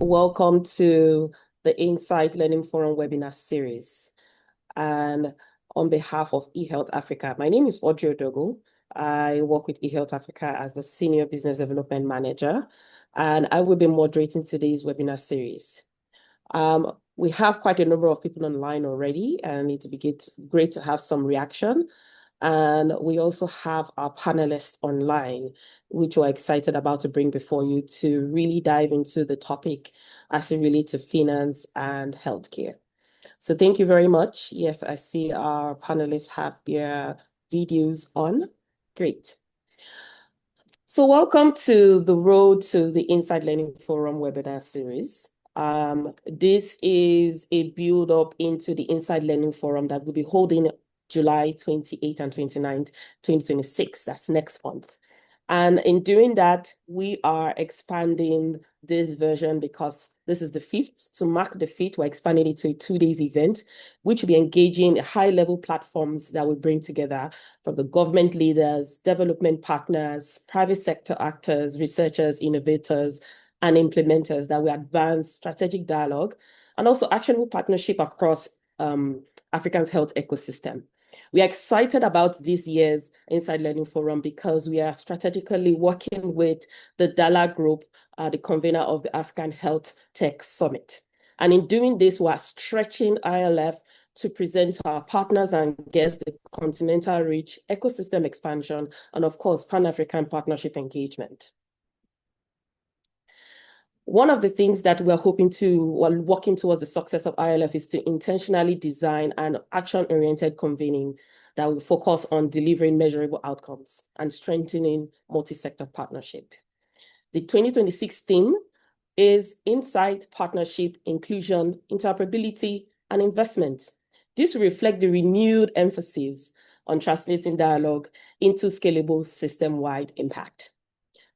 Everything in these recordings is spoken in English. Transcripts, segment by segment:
welcome to the Insight Learning Forum webinar series. And on behalf of eHealth Africa, my name is Audrey Odogo. I work with eHealth Africa as the Senior Business Development Manager, and I will be moderating today's webinar series. We have quite a number of people online already, and it would be great to have some reaction. And we also have our panelists online, which we're excited about to bring before you to really dive into the topic as it relates to finance and healthcare. So thank you very much. Yes, I see our panelists have their videos on. Great. So welcome to the Road to the Inside Learning Forum webinar series. This is a build up into the Inside Learning Forum that we'll be holding July 28th and 29th, 2026. That's next month. And in doing that, we are expanding this version because this is the 5th. To mark the 5th, we're expanding it to a 2-day event, which will be engaging high-level platforms that will bring together from the government leaders, development partners, private sector actors, researchers, innovators, and implementers that will advance strategic dialogue and also actionable partnership across Africa's health ecosystem. We are excited about this year's Inside Learning Forum because we are strategically working with the DALA Group, the convener of the African Health Tech Summit. And in doing this, we are stretching ILF to present to our partners and guests the continental reach, ecosystem expansion, and of course, Pan-African partnership engagement. One of the things that we're hoping to, while working towards the success of ILF, is to intentionally design an action-oriented convening that will focus on delivering measurable outcomes and strengthening multi-sector partnership. The 2026 theme is Insight, Partnership, Inclusion, Interoperability, and Investment. This will reflect the renewed emphasis on translating dialogue into scalable system-wide impact.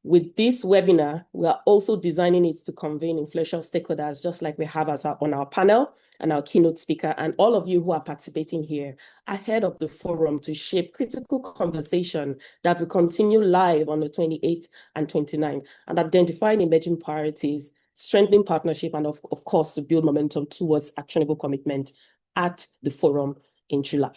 With this webinar, we are also designing it to convene influential stakeholders, just like we have on our panel and our keynote speaker, and all of you who are participating here ahead of the forum to shape critical conversation that will continue live on the 28th and 29th and identifying emerging priorities, strengthening partnership, and of course, to build momentum towards actionable commitment at the forum in July.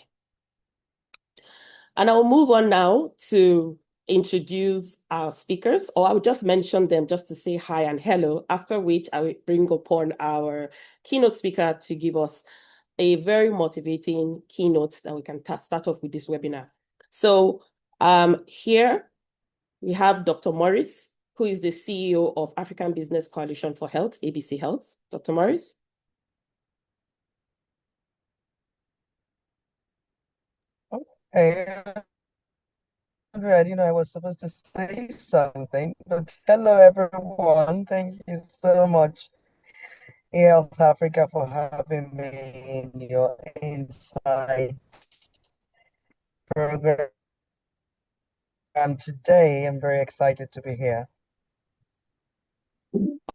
And I'll move on now to introduce our speakers, or I will just mention them just to say hi and hello, after which I will bring upon our keynote speaker to give us a very motivating keynote that we can start off with this webinar. So here we have Dr. Morris, who is the CEO of African Business Coalition for Health, ABC Health. Dr. Morris. Hey, I was supposed to say something, but hello everyone. Thank you so much, eHealth Africa, for having me in your Insight program today. I'm very excited to be here.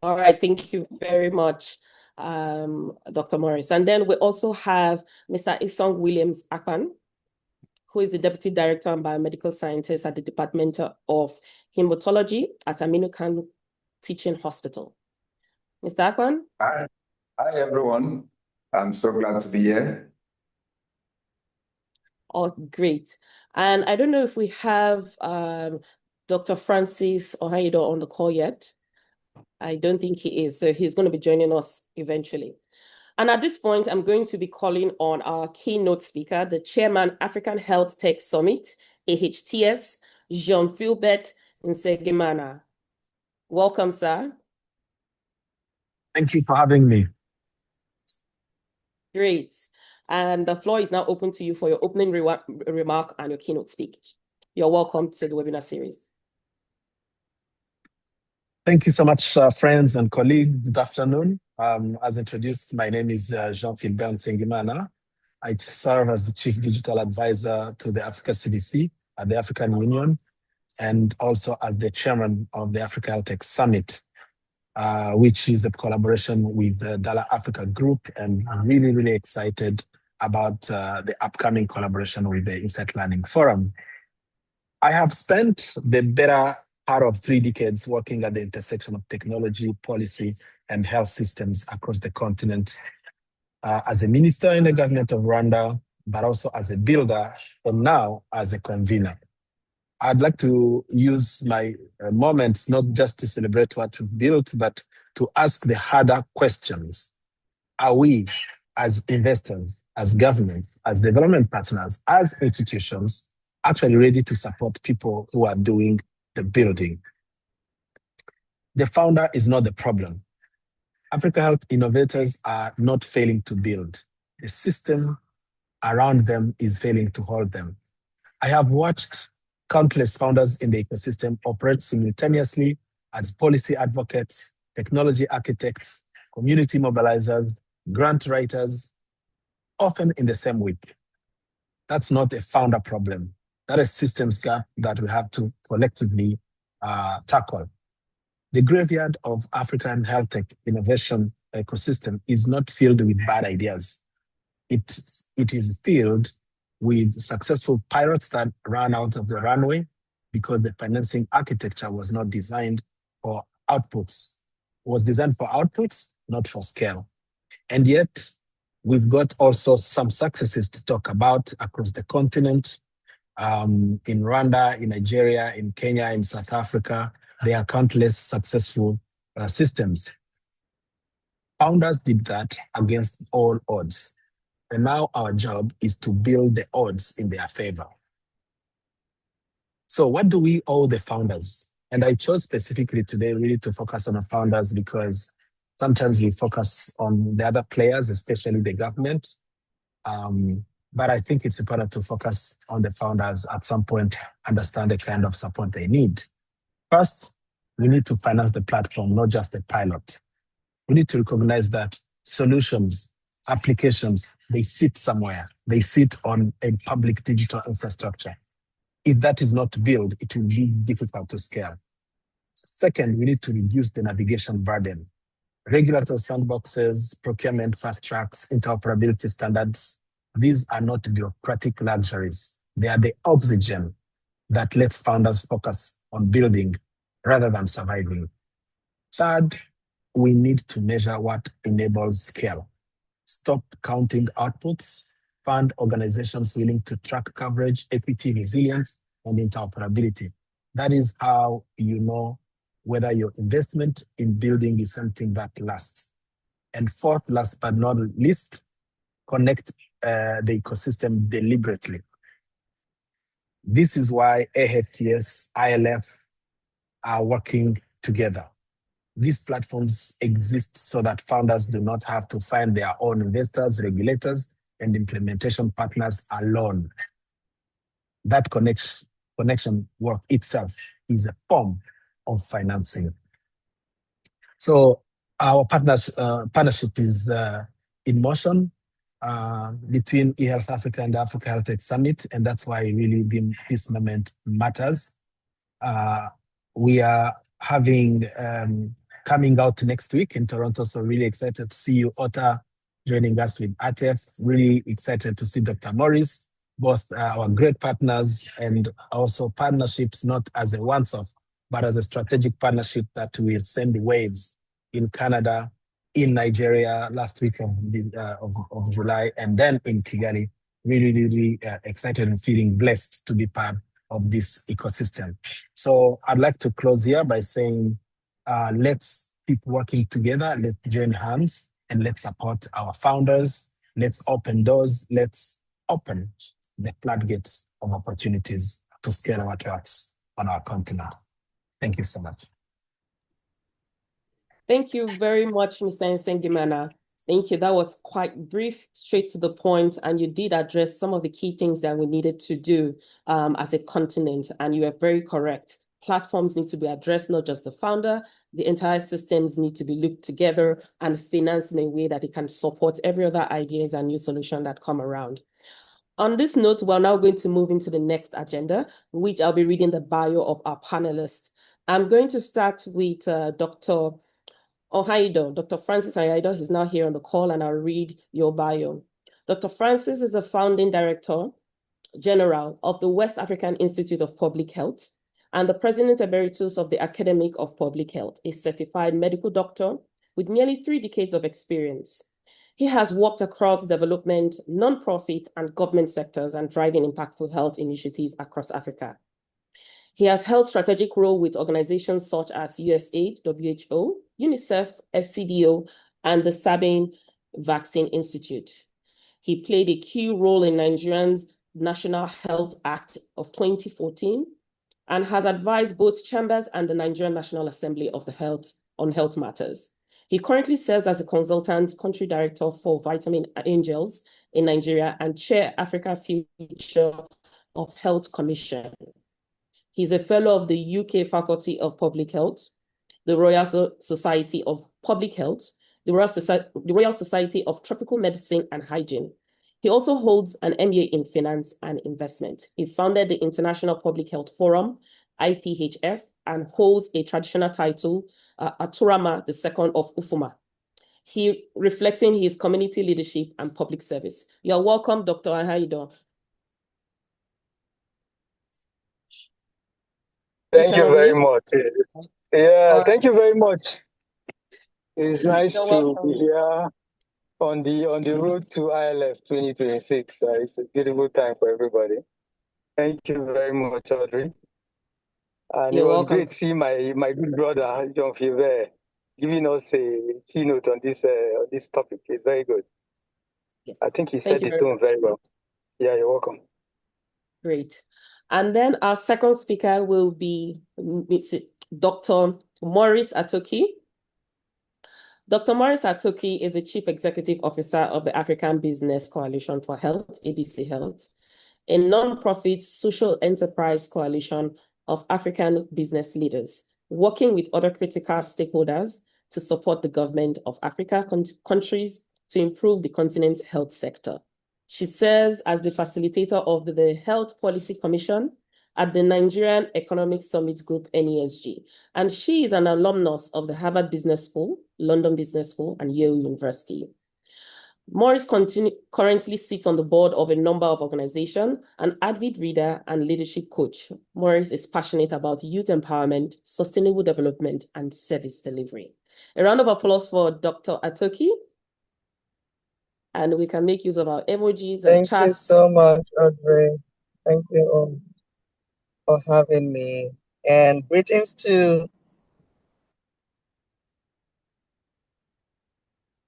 All right, thank you very much, Dr. Morris. And then we also have Mr. Isong Williams Akpan, who is the Deputy Director and Biomedical Scientist at the Department of Hematology at Aminu Kano Teaching Hospital. Mr. Akpan? Hi everyone. I'm so glad to be here. Oh, great. And I don't know if we have Dr. Francis Ohaido on the call yet. I don't think he is, so he's going to be joining us eventually. And at this point, I'm going to be calling on our keynote speaker, the Chairman, African Health Tech Summit, AHTS, Jean-Philbert Nsegimana. Welcome, sir. Thank you for having me. Great. And the floor is now open to you for your opening remark and your keynote speech. You're welcome to the webinar series. Thank you so much, friends and colleagues. Good afternoon. As introduced, my name is Jean-Philbert Nsegimana. I serve as the Chief Digital Advisor to the Africa CDC at the African Union, and also as the Chairman of the Africa Health Tech Summit, which is a collaboration with the DALA Africa Group, and really, really excited about the upcoming collaboration with the Insight Learning Forum. I have spent the better part of 3 decades working at the intersection of technology, policy, and health systems across the continent, as a minister in the government of Rwanda, but also as a builder, and now as a convener. I'd like to use my moments not just to celebrate what we've built, but to ask the harder questions. Are we, as investors, as governments, as development partners, as institutions, actually ready to support people who are doing the building? The founder is not the problem. Africa Health innovators are not failing to build. The system around them is failing to hold them. I have watched countless founders in the ecosystem operate simultaneously as policy advocates, technology architects, community mobilizers, grant writers, often in the same week. That's not a founder problem. That is systems gap that we have to collectively tackle. The graveyard of African health tech innovation ecosystem is not filled with bad ideas. It is filled with successful pilots that ran out of the runway because the financing architecture was not designed for outputs. It was designed for outputs, not for scale. And yet, we've got also some successes to talk about across the continent. In Rwanda, in Nigeria, in Kenya, in South Africa, there are countless successful systems. Founders did that against all odds. And now our job is to build the odds in their favor. So what do we owe the founders? And I chose specifically today really to focus on the founders because sometimes we focus on the other players, especially the government. But I think it's important to focus on the founders at some point, understand the kind of support they need. First, we need to finance the platform, not just the pilot. We need to recognize that solutions, applications, they sit somewhere. They sit on a public digital infrastructure. If that is not built, it will be difficult to scale. Second, we need to reduce the navigation burden. Regulatory sandboxes, procurement fast tracks, interoperability standards, these are not bureaucratic luxuries. They are the oxygen that lets founders focus on building rather than surviving. Third, we need to measure what enables scale. Stop counting outputs, fund organizations willing to track coverage, equity, resilience, and interoperability. That is how you know whether your investment in building is something that lasts. And fourth, last but not least, connect the ecosystem deliberately. This is why AHTS, ILF are working together. These platforms exist so that founders do not have to find their own investors, regulators, and implementation partners alone. That connection work itself is a form of financing. So our partnership is in motion between eHealth Africa and the Africa Health Tech Summit, and that's why really this moment matters. We are having coming out next week in Toronto, so really excited to see you, Ota, joining us with ATF. Really excited to see Dr. Morris, both our great partners and also partnerships, not as a once-off, but as a strategic partnership that will send waves in Canada, in Nigeria last week of July, and then in Kigali. Really excited and feeling blessed to be part of this ecosystem. So I'd like to close here by saying, let's keep working together, let's join hands, and let's support our founders. Let's open doors, let's open the floodgates of opportunities to scale our tracks on our continent. Thank you so much. Thank you very much, Mr. Nsengimana. Thank you. That was quite brief, straight to the point, and you did address some of the key things that we needed to do as a continent, and you are very correct. Platforms need to be addressed, not just the founder. The entire systems need to be looked together and financed in a way that it can support every other ideas and new solution that come around. On this note, we're now going to move into the next agenda, which I'll be reading the bio of our panelists. I'm going to start with Dr. Ohaido. Dr. Francis Ohaido is now here on the call, and I'll read your bio. Dr. Francis is a founding director general of the West African Institute of Public Health and the president emeritus of the Academy of Public Health, a certified medical doctor with nearly 3 decades of experience. He has worked across development, non-profit, and government sectors and driving impactful health initiatives across Africa. He has held strategic role with organizations such as USAID, WHO, UNICEF, FCDO, and the Sabin Vaccine Institute. He played a key role in Nigeria's National Health Act of 2014 and has advised both chambers and the Nigerian National Assembly of the Health on health matters. He currently serves as a consultant country director for Vitamin Angels in Nigeria and chair Africa Future of Health Commission. He's a fellow of the UK Faculty of Public Health, the Royal Society of Public Health, the Royal Society of Tropical Medicine and Hygiene. He also holds an MBA in Finance and Investment. He founded the International Public Health Forum, IPHF, and holds a traditional title, Aturama II of Ufuma. He reflecting his community leadership and public service. You're welcome, Dr. Ahaido. Thank you very much. Yeah, thank you very much. It's nice to be here on the road to ILF 2026. It's a beautiful time for everybody. Thank you very much, Audrey. And it was great seeing my good brother John Philbert giving us a keynote on this topic. It's very good. Yes. I think he set the tone very well. Yeah, you're welcome. Great. And then our second speaker will be Dr. Maurice Atoki. Dr. Maurice Atoki is the Chief Executive Officer of the African Business Coalition for Health, ABC Health, a non-profit social enterprise coalition of African business leaders, working with other critical stakeholders to support the government of Africa countries to improve the continent's health sector. She serves as the facilitator of the Health Policy Commission at the Nigerian Economic Summit Group, NESG, and she is an alumnus of the Harvard Business School, London Business School, and Yale University. Maurice currently sits on the board of a number of organizations, an avid reader and leadership coach. Maurice is passionate about youth empowerment, sustainable development, and service delivery. A round of applause for Dr. Atoki. And we can make use of our emojis and chats. Thank you so much, Audrey. Thank you all for having me. And greetings to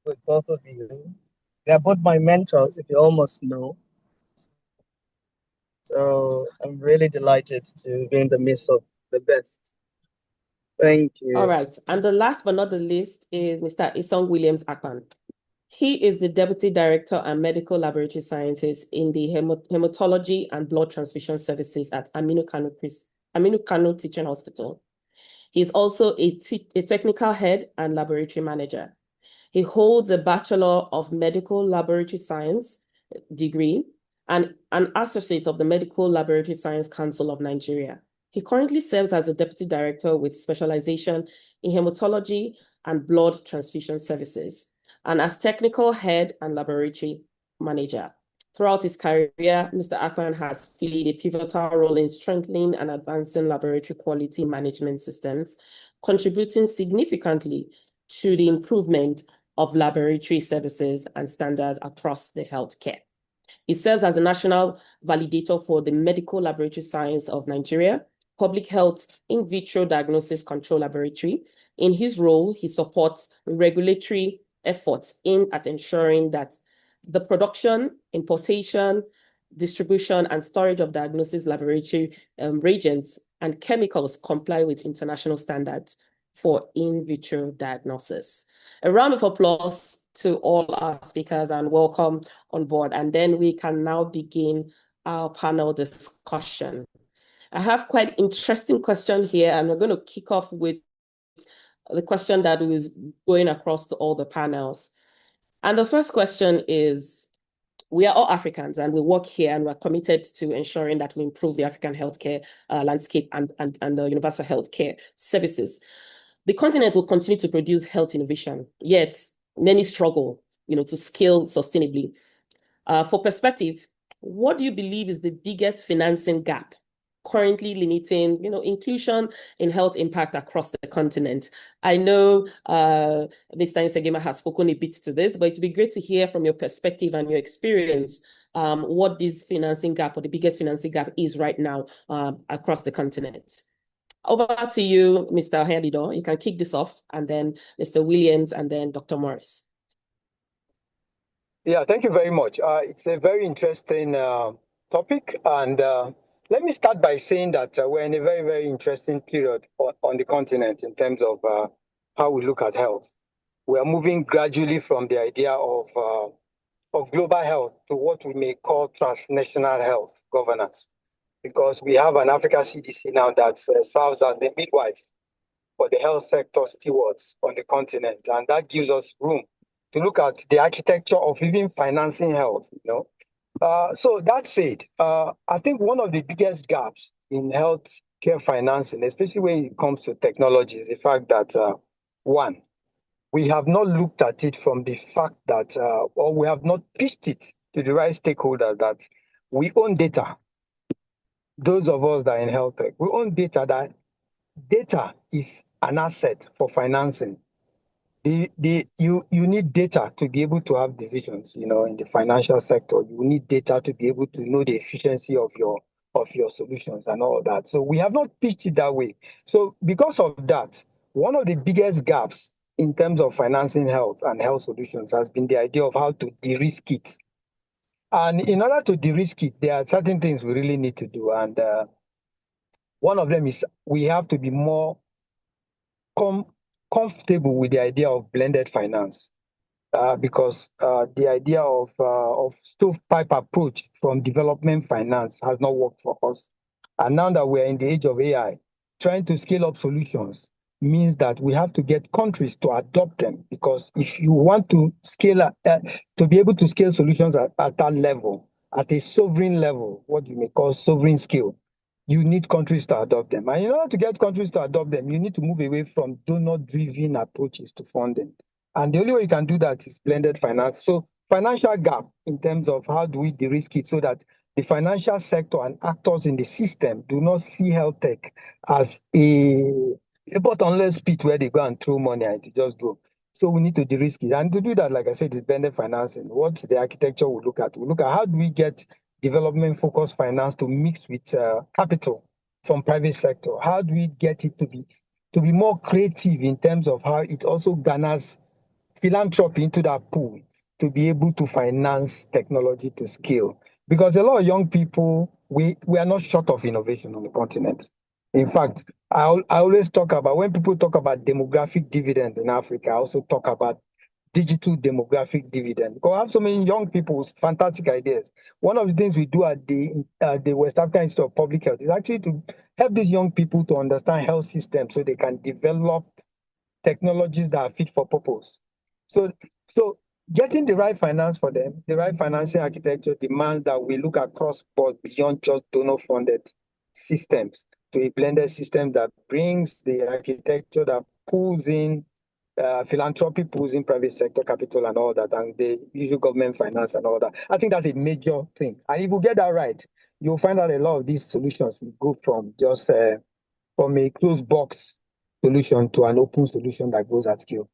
with both of you. They are both my mentors, if you almost know. So I'm really delighted to be in the midst of the best. Thank you. All right. And the last but not the least is Mr. Isong Williams Akpan. He is the Deputy Director and Medical Laboratory Scientist in the Hematology and Blood Transfusion Services at Aminu Kano Teaching Hospital. He is also a technical head and laboratory manager. He holds a Bachelor of Medical Laboratory Science degree and an Associate of the Medical Laboratory Science Council of Nigeria. He currently serves as a Deputy Director with specialization in hematology and blood transfusion services, and as technical head and laboratory manager. Throughout his career, Mr. Akpan has played a pivotal role in strengthening and advancing laboratory quality management systems, contributing significantly to the improvement of laboratory services and standards across the healthcare. He serves as a national validator for the Medical Laboratory Science of Nigeria, Public Health In Vitro Diagnosis Control Laboratory. In his role, he supports regulatory efforts aimed at ensuring that the production, importation, distribution, and storage of diagnosis laboratory reagents and chemicals comply with international standards for in vitro diagnosis. A round of applause to all our speakers and welcome on board. And then we can now begin our panel discussion. I have quite interesting question here, and we're going to kick off with the question that is going across to all the panels. And the first question is, we are all Africans and we work here and we're committed to ensuring that we improve the African healthcare landscape and the universal healthcare services. The continent will continue to produce health innovation, yet many struggle, to scale sustainably. For perspective, what do you believe is the biggest financing gap currently limiting, inclusion in health impact across the continent. I know Mr. Nsegima has spoken a bit to this, but it'd be great to hear from your perspective and your experience what this financing gap or the biggest financing gap is right now across the continent. Over to you, Mr. Herdidor. You can kick this off, and then Mr. Williams, and then Dr. Morris. Yeah, thank you very much. It's a very interesting topic, and let me start by saying that we're in a very, very interesting period on the continent in terms of how we look at health. We are moving gradually from the idea of global health to what we may call transnational health governance, because we have an Africa CDC now that serves as the midwife for the health sector stewards on the continent, and that gives us room to look at the architecture of even financing health. So that said, I think one of the biggest gaps in healthcare financing, especially when it comes to technology, is the fact that one, we have not looked at it from the fact that, or we have not pitched it to the right stakeholders that we own data. Those of us that are in health tech, we own data. That data is an asset for financing. You need data to be able to have decisions. In the financial sector, you need data to be able to know the efficiency of your solutions and all that. So we have not pitched it that way. So because of that, one of the biggest gaps in terms of financing health and health solutions has been the idea of how to de-risk it. And in order to de-risk it, there are certain things we really need to do. And one of them is we have to be more comfortable with the idea of blended finance, because the idea of stovepipe approach from development finance has not worked for us. And now that we're in the age of AI, trying to scale up solutions means that we have to get countries to adopt them, because if you want to scale to be able to scale solutions at that level, at a sovereign level, what you may call sovereign scale, you need countries to adopt them. And in order to get countries to adopt them, you need to move away from donor-driven approaches to funding. And the only way you can do that is blended finance. So financial gap in terms of how do we de-risk it so that the financial sector and actors in the system do not see health tech as a bottomless pit where they go and throw money and it just go. So we need to de-risk it. And to do that, like I said, is blended financing. What's the architecture we look at? We look at how do we get development-focused finance to mix with capital from private sector? How do we get it to be more creative in terms of how it also garners philanthropy into that pool to be able to finance technology to scale? Because a lot of young people, we are not short of innovation on the continent. In fact, I always talk about, when people talk about demographic dividend in Africa, I also talk about digital demographic dividend. Because I have so many young people with fantastic ideas. One of the things we do at the West African Institute of Public Health is actually to help these young people to understand health systems so they can develop technologies that are fit for purpose. So getting the right finance for them, the right financing architecture demands that we look across board beyond just donor-funded systems to a blended system that brings the architecture that pulls in philanthropy, pulls in private sector capital and all that, and the usual government finance and all that. I think that's a major thing. And if we get that right, you'll find out a lot of these solutions will go from just from a closed box solution to an open solution that goes at scale.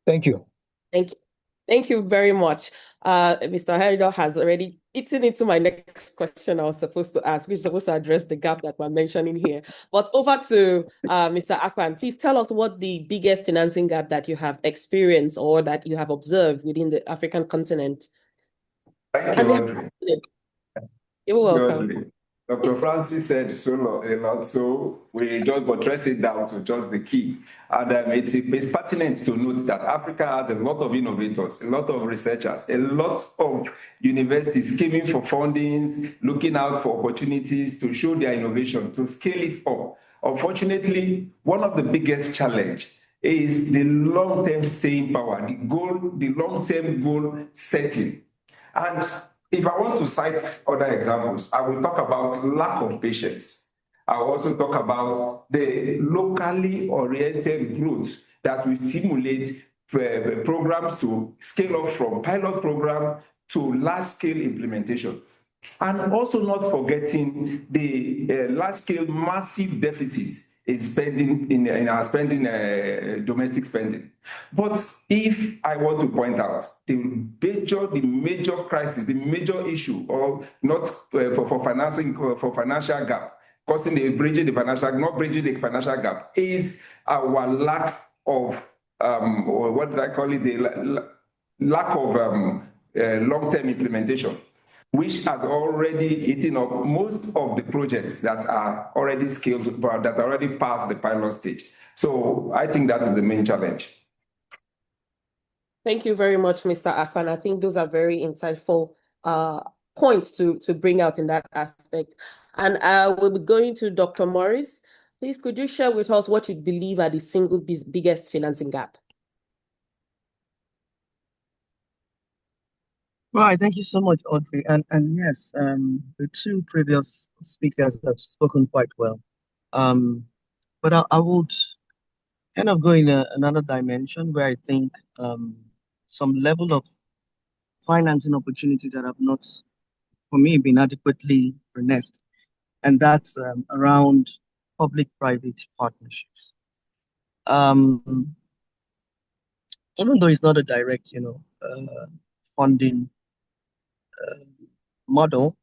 Thank you. Thank you very much. Mr. Herdidor has already eaten into my next question I was supposed to ask, which is supposed to address the gap that we're mentioning here. But over to Mr. Akpan, please tell us what the biggest financing gap that you have experienced or that you have observed within the African continent. Thank you, Audrey. You're welcome. Dr. Francis said a lot, so we just buttress it down to just the key. And it's pertinent to note that Africa has a lot of innovators, a lot of researchers, a lot of universities scheming for fundings, looking out for opportunities to show their innovation, to scale it up. Unfortunately, one of the biggest challenges is the long-term staying power, the long-term goal setting. And if I want to cite other examples, I will talk about lack of patience. I will also talk about the locally oriented growth that will stimulate programs to scale up from pilot program to large-scale implementation. And also not forgetting the large-scale, massive deficits in spending in our spending, domestic spending. But if I want to point out the major crisis, the major issue, or not for financing for financial gap, causing the bridging the financial, not bridging the financial gap, is our lack of or what did I call it, the lack of long-term implementation, which has already eaten up most of the projects that are already scaled, but that are already past the pilot stage. So I think that is the main challenge. Thank you very much, Mr. Akpan. I think those are very insightful points to bring out in that aspect. And we'll be going to Dr. Morris. Please, could you share with us what you believe are the single biggest financing gap? Right, thank you so much, Audrey. And yes, the two previous speakers have spoken quite well. But I would kind of go in another dimension where I think some level of financing opportunities that have not, for me, been adequately harnessed, and that's around public-private partnerships. Even though it's not a direct, funding model,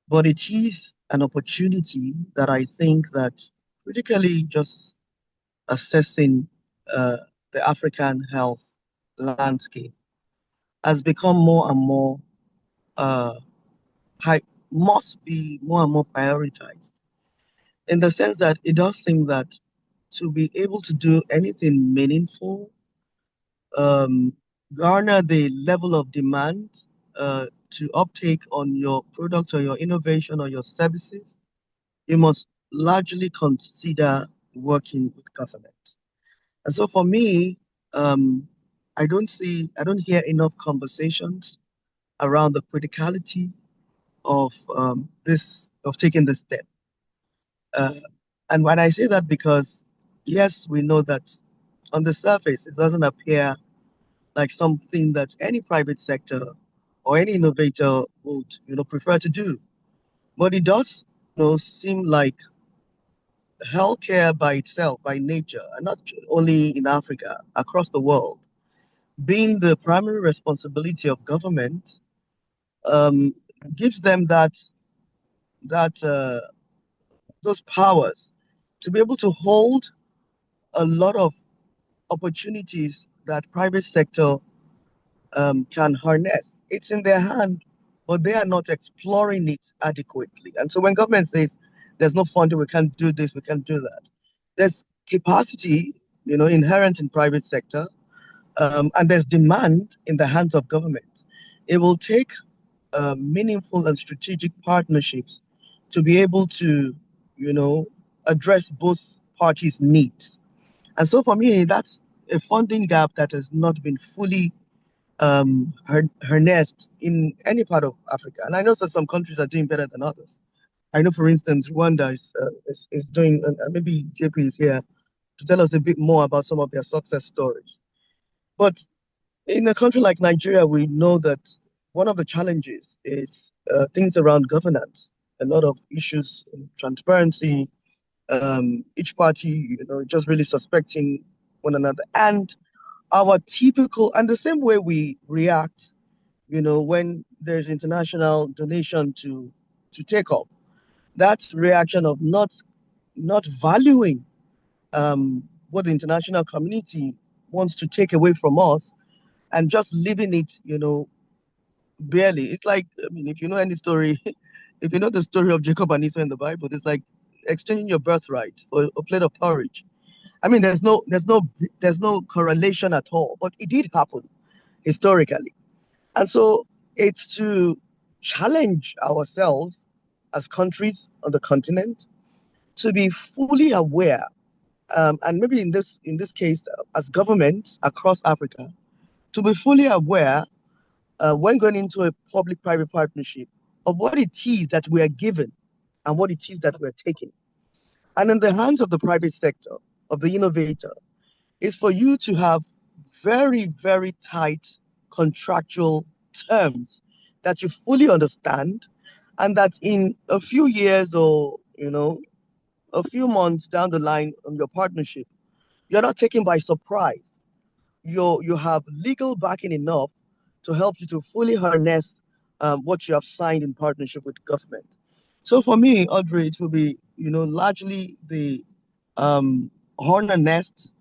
but it is an opportunity that I think that critically just assessing the African health landscape has become more and more must be more and more prioritized, in the sense that it does seem that to be able to do anything meaningful, garner the level of demand to uptake on your products or your innovation or your services, you must largely consider working with government. And so for me, I don't hear enough conversations around the criticality of taking this step. And when I say that, because yes, we know that on the surface, it doesn't appear like something that any private sector or any innovator would, prefer to do. But it does, seem like healthcare by itself, by nature, and not only in Africa, across the world, being the primary responsibility of government, gives them those powers to be able to hold a lot of opportunities that private sector can harness. It's in their hand, but they are not exploring it adequately. And so when government says there's no funding, we can't do this, we can't do that, there's capacity, inherent in private sector, and there's demand in the hands of government. It will take meaningful and strategic partnerships to be able to, address both parties' needs. And so for me, that's a funding gap that has not been fully harnessed in any part of Africa. And I know that some countries are doing better than others. I know, for instance, Rwanda is doing, and maybe JP is here to tell us a bit more about some of their success stories. But in a country like Nigeria, we know that one of the challenges is things around governance, a lot of issues in transparency, each party, just really suspecting one another. And our typical, and the same way we react, when there's international donation to take up, that's reaction of not valuing what the international community wants to take away from us and just leaving it, barely. It's like, if you know any story, if you know the story of Jacob and Esau in the Bible, it's like exchanging your birthright for a plate of porridge. There's no correlation at all, but it did happen historically. And so it's to challenge ourselves as countries on the continent to be fully aware, and maybe in this case, as governments across Africa, to be fully aware when going into a public-private partnership of what it is that we are given and what it is that we're taking. And in the hands of the private sector, of the innovator, is for you to have very, very tight contractual terms that you fully understand, and that in a few years or a few months down the line on your partnership, you're not taken by surprise. You have legal backing enough to help you to fully harness what you have signed in partnership with government. So for me, Audrey, it will be largely the horn and nest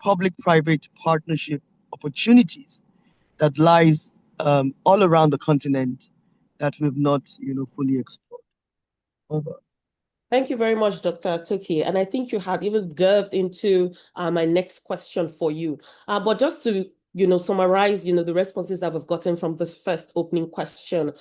public-private partnership opportunities that lies all around the continent that we've not fully explored. Over. Thank you very much, Dr. Toki. And I think you had even delved into my next question for you. But just to, summarize, the responses that we've gotten from this first opening question,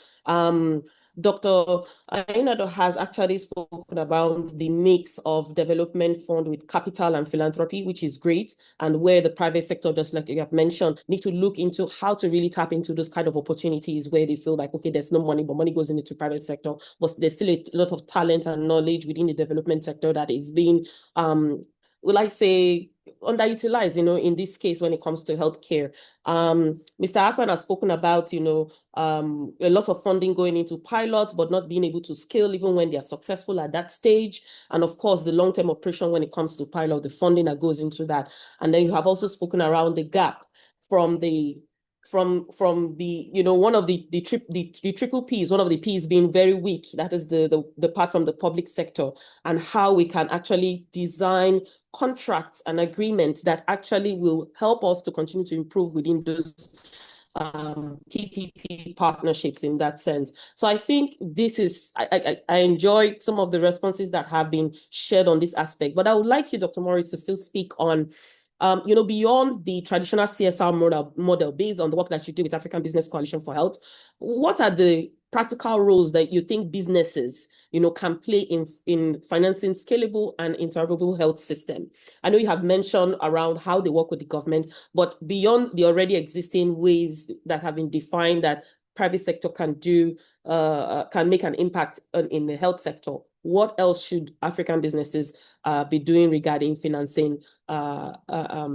Dr. Ainado has actually spoken about the mix of development fund with capital and philanthropy, which is great, and where the private sector, just like you have mentioned, need to look into how to really tap into those kind of opportunities where they feel like, okay, there's no money, but money goes into private sector, but there's still a lot of talent and knowledge within the development sector that is being, will I say, underutilized, in this case when it comes to healthcare. Mr. Akpan has spoken about, a lot of funding going into pilots, but not being able to scale even when they are successful at that stage. And of course, the long-term operation when it comes to pilot, the funding that goes into that. And then you have also spoken around the gap from the one of the triple P's, one of the P's being very weak. That is the part from the public sector, and how we can actually design contracts and agreements that actually will help us to continue to improve within those PPP partnerships in that sense. So I think this is, I enjoy some of the responses that have been shared on this aspect, but I would like you, Dr. Morris, to still speak on beyond the traditional CSR model based on the work that you do with African Business Coalition for Health, what are the practical roles that you think businesses, can play in financing scalable and interoperable health system? I know you have mentioned around how they work with the government, but beyond the already existing ways that have been defined that private sector can do, can make an impact in the health sector, what else should African businesses be doing regarding financing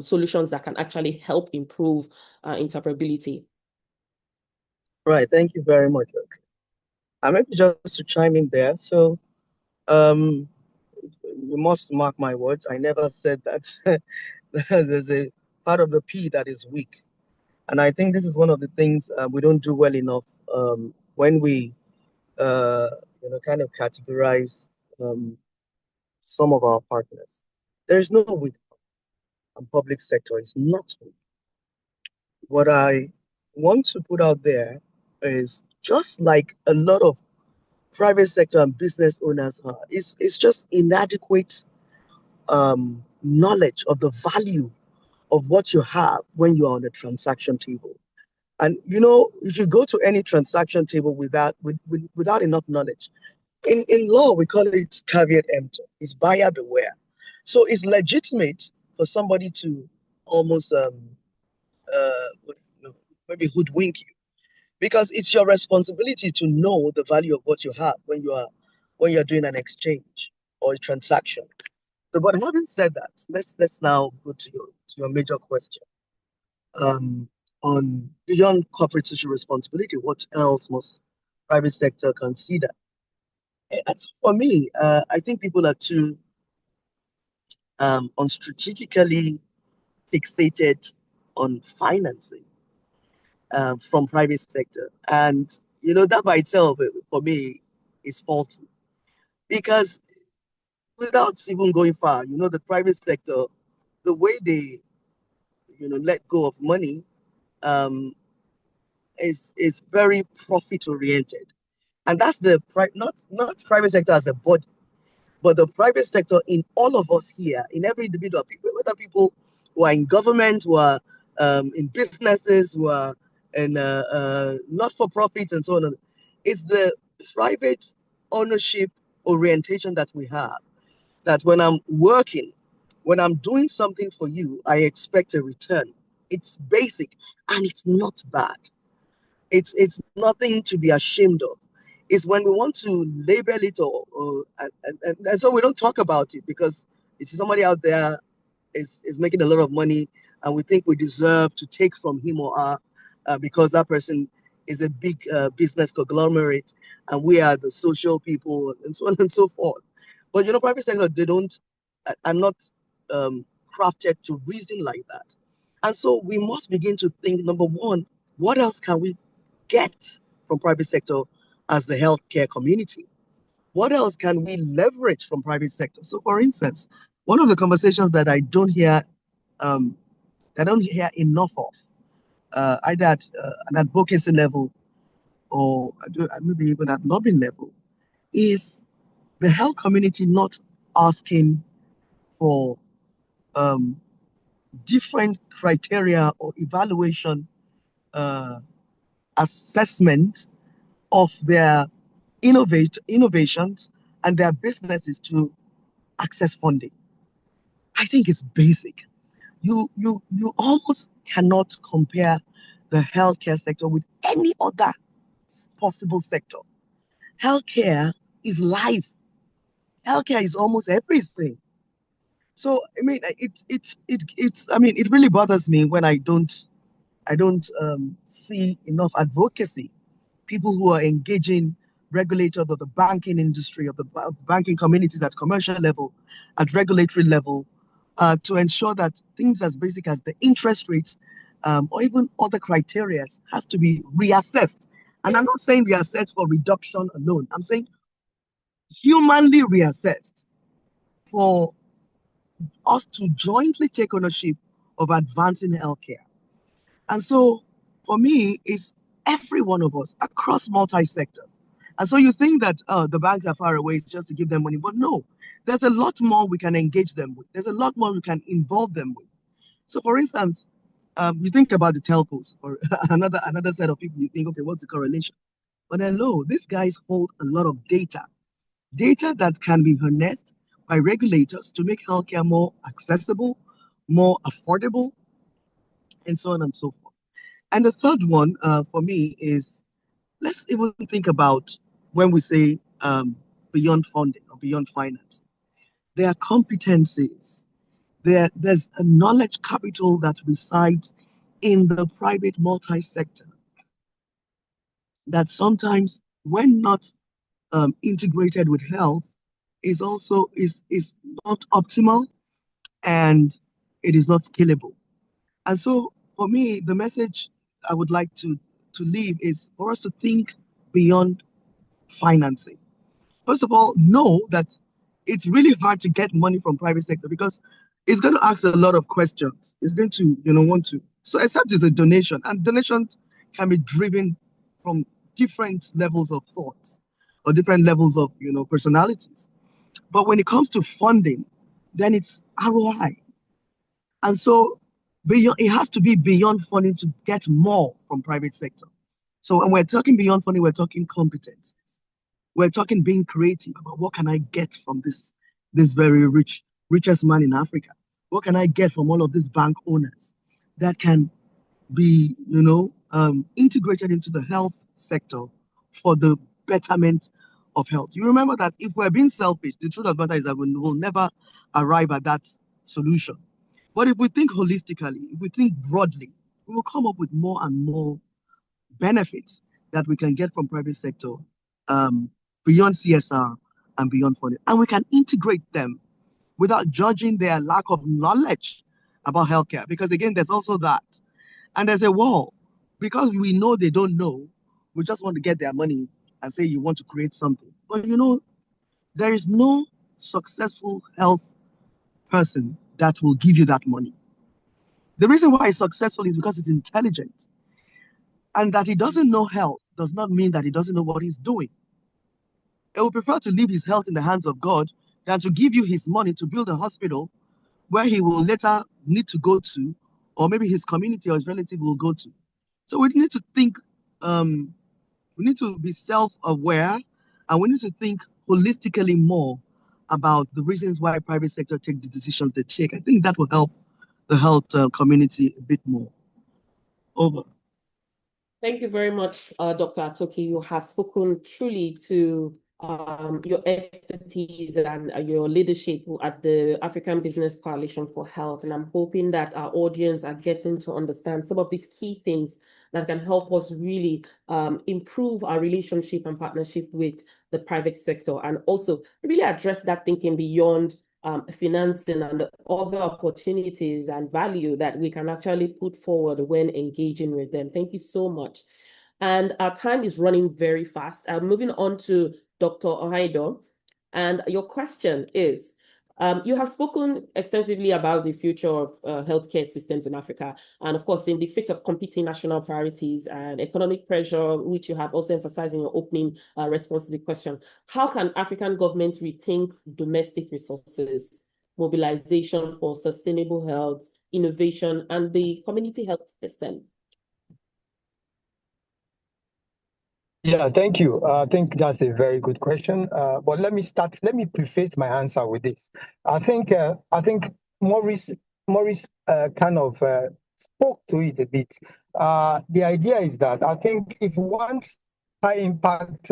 solutions that can actually help improve interoperability? Right. Thank you very much. Maybe just to chime in there. So, you must mark my words. I never said that there's a part of the P that is weak. And I think this is one of the things we don't do well enough when we, kind of categorize some of our partners. There's no weak, and public sector is not weak. What I want to put out there is just like a lot of private sector and business owners are, it's just inadequate knowledge of the value of what you have when you are on the transaction table. And if you go to any transaction table without enough knowledge, in law we call it caveat emptor. It's buyer beware. So it's legitimate for somebody to almost maybe hoodwink you, because it's your responsibility to know the value of what you have when you're doing an exchange or a transaction. So, but having said that, let's now go to your major question. On beyond corporate social responsibility, what else must private sector consider? For me, I think people are too unstrategically fixated on financing from private sector, and that by itself for me is faulty, because without even going far, the private sector, the way they let go of money um, is very profit oriented, and that's the not private sector as a body, but the private sector in all of us here, in every individual, people, whether people who are in government, who are in businesses, who are in not for profits and so on. It's the private ownership orientation that we have. That when I'm working, when I'm doing something for you, I expect a return. It's basic and it's not bad. It's nothing to be ashamed of. It's when we want to label it and so we don't talk about it, because it's somebody out there is making a lot of money and we think we deserve to take from him or her because that person is a big business conglomerate, and we are the social people, and so on and so forth. But private sector, they are not crafted to reason like that. And so we must begin to think, number one, what else can we get from private sector as the healthcare community? What else can we leverage from private sector? So, for instance, one of the conversations that I don't hear enough of, either at an advocacy level or maybe even at lobbying level, is the health community not asking for different criteria or evaluation assessment of their innovations and their businesses to access funding. I think it's basic. You almost cannot compare the healthcare sector with any other possible sector. Healthcare is life. Healthcare is almost everything. So I mean, it really bothers me when I don't see enough advocacy, people who are engaging regulators of the banking industry, of the banking communities at commercial level, at regulatory level, to ensure that things as basic as the interest rates or even other criteria has to be reassessed. And I'm not saying reassessed for reduction alone. I'm saying humanly reassessed for us to jointly take ownership of advancing healthcare. And so for me, it's every one of us across multi-sectors. And so you think that the banks are far away, it's just to give them money. But no, there's a lot more we can engage them with. There's a lot more we can involve them with. So for instance, you think about the telcos or another set of people, you think, okay, what's the correlation? But hello, these guys hold a lot of data that can be harnessed by regulators to make healthcare more accessible, more affordable, and so on and so forth. And the third one for me is, let's even think about when we say beyond funding or beyond finance. There are competencies. There's a knowledge capital that resides in the private multi-sector that sometimes, when not integrated with health, is not optimal, and it is not scalable. And so for me, the message I would like to leave is for us to think beyond financing. First of all, know that it's really hard to get money from private sector because it's going to ask a lot of questions. It's going to, want to. So except it's a donation, and donations can be driven from different levels of thoughts or different levels of, personalities. But when it comes to funding, then it's ROI. And so it has to be beyond funding to get more from private sector. So when we're talking beyond funding, we're talking competencies. We're talking being creative about what can I get from this very richest man in Africa? What can I get from all of these bank owners that can be, integrated into the health sector for the betterment of health? You remember that if we're being selfish, the truth of the matter is that we will never arrive at that solution. But if we think holistically, if we think broadly, we will come up with more and more benefits that we can get from private sector beyond CSR and beyond funding. And we can integrate them without judging their lack of knowledge about healthcare. Because again, there's also that. And there's a wall. Because we know they don't know, we just want to get their money and say you want to create something. But there is no successful health person that will give you that money. The reason why he's successful is because he's intelligent. And that he doesn't know health does not mean that he doesn't know what he's doing. He would prefer to leave his health in the hands of God than to give you his money to build a hospital where he will later need to go to, or maybe his community or his relative will go to. So we need to think, we need to be self-aware, and we need to think holistically more about the reasons why private sector take the decisions they take. I think that will help the health community a bit more. Over. Thank you very much, Dr. Atoki. You have spoken truly to your expertise and your leadership at the African Business Coalition for Health. And I'm hoping that our audience are getting to understand some of these key things that can help us really improve our relationship and partnership with the private sector, and also really address that thinking beyond financing and the other opportunities and value that we can actually put forward when engaging with them. Thank you so much. And our time is running very fast. Moving on to Dr. Ohaido. And your question is, you have spoken extensively about the future of healthcare systems in Africa. And of course, in the face of competing national priorities and economic pressure, which you have also emphasized in your opening response to the question, how can African governments rethink domestic resources, mobilization for sustainable health, innovation, and the community health system? Yeah, thank you. I think that's a very good question. But let me preface my answer with this. I think Maurice kind of spoke to it a bit. The idea is that I think if you want high impact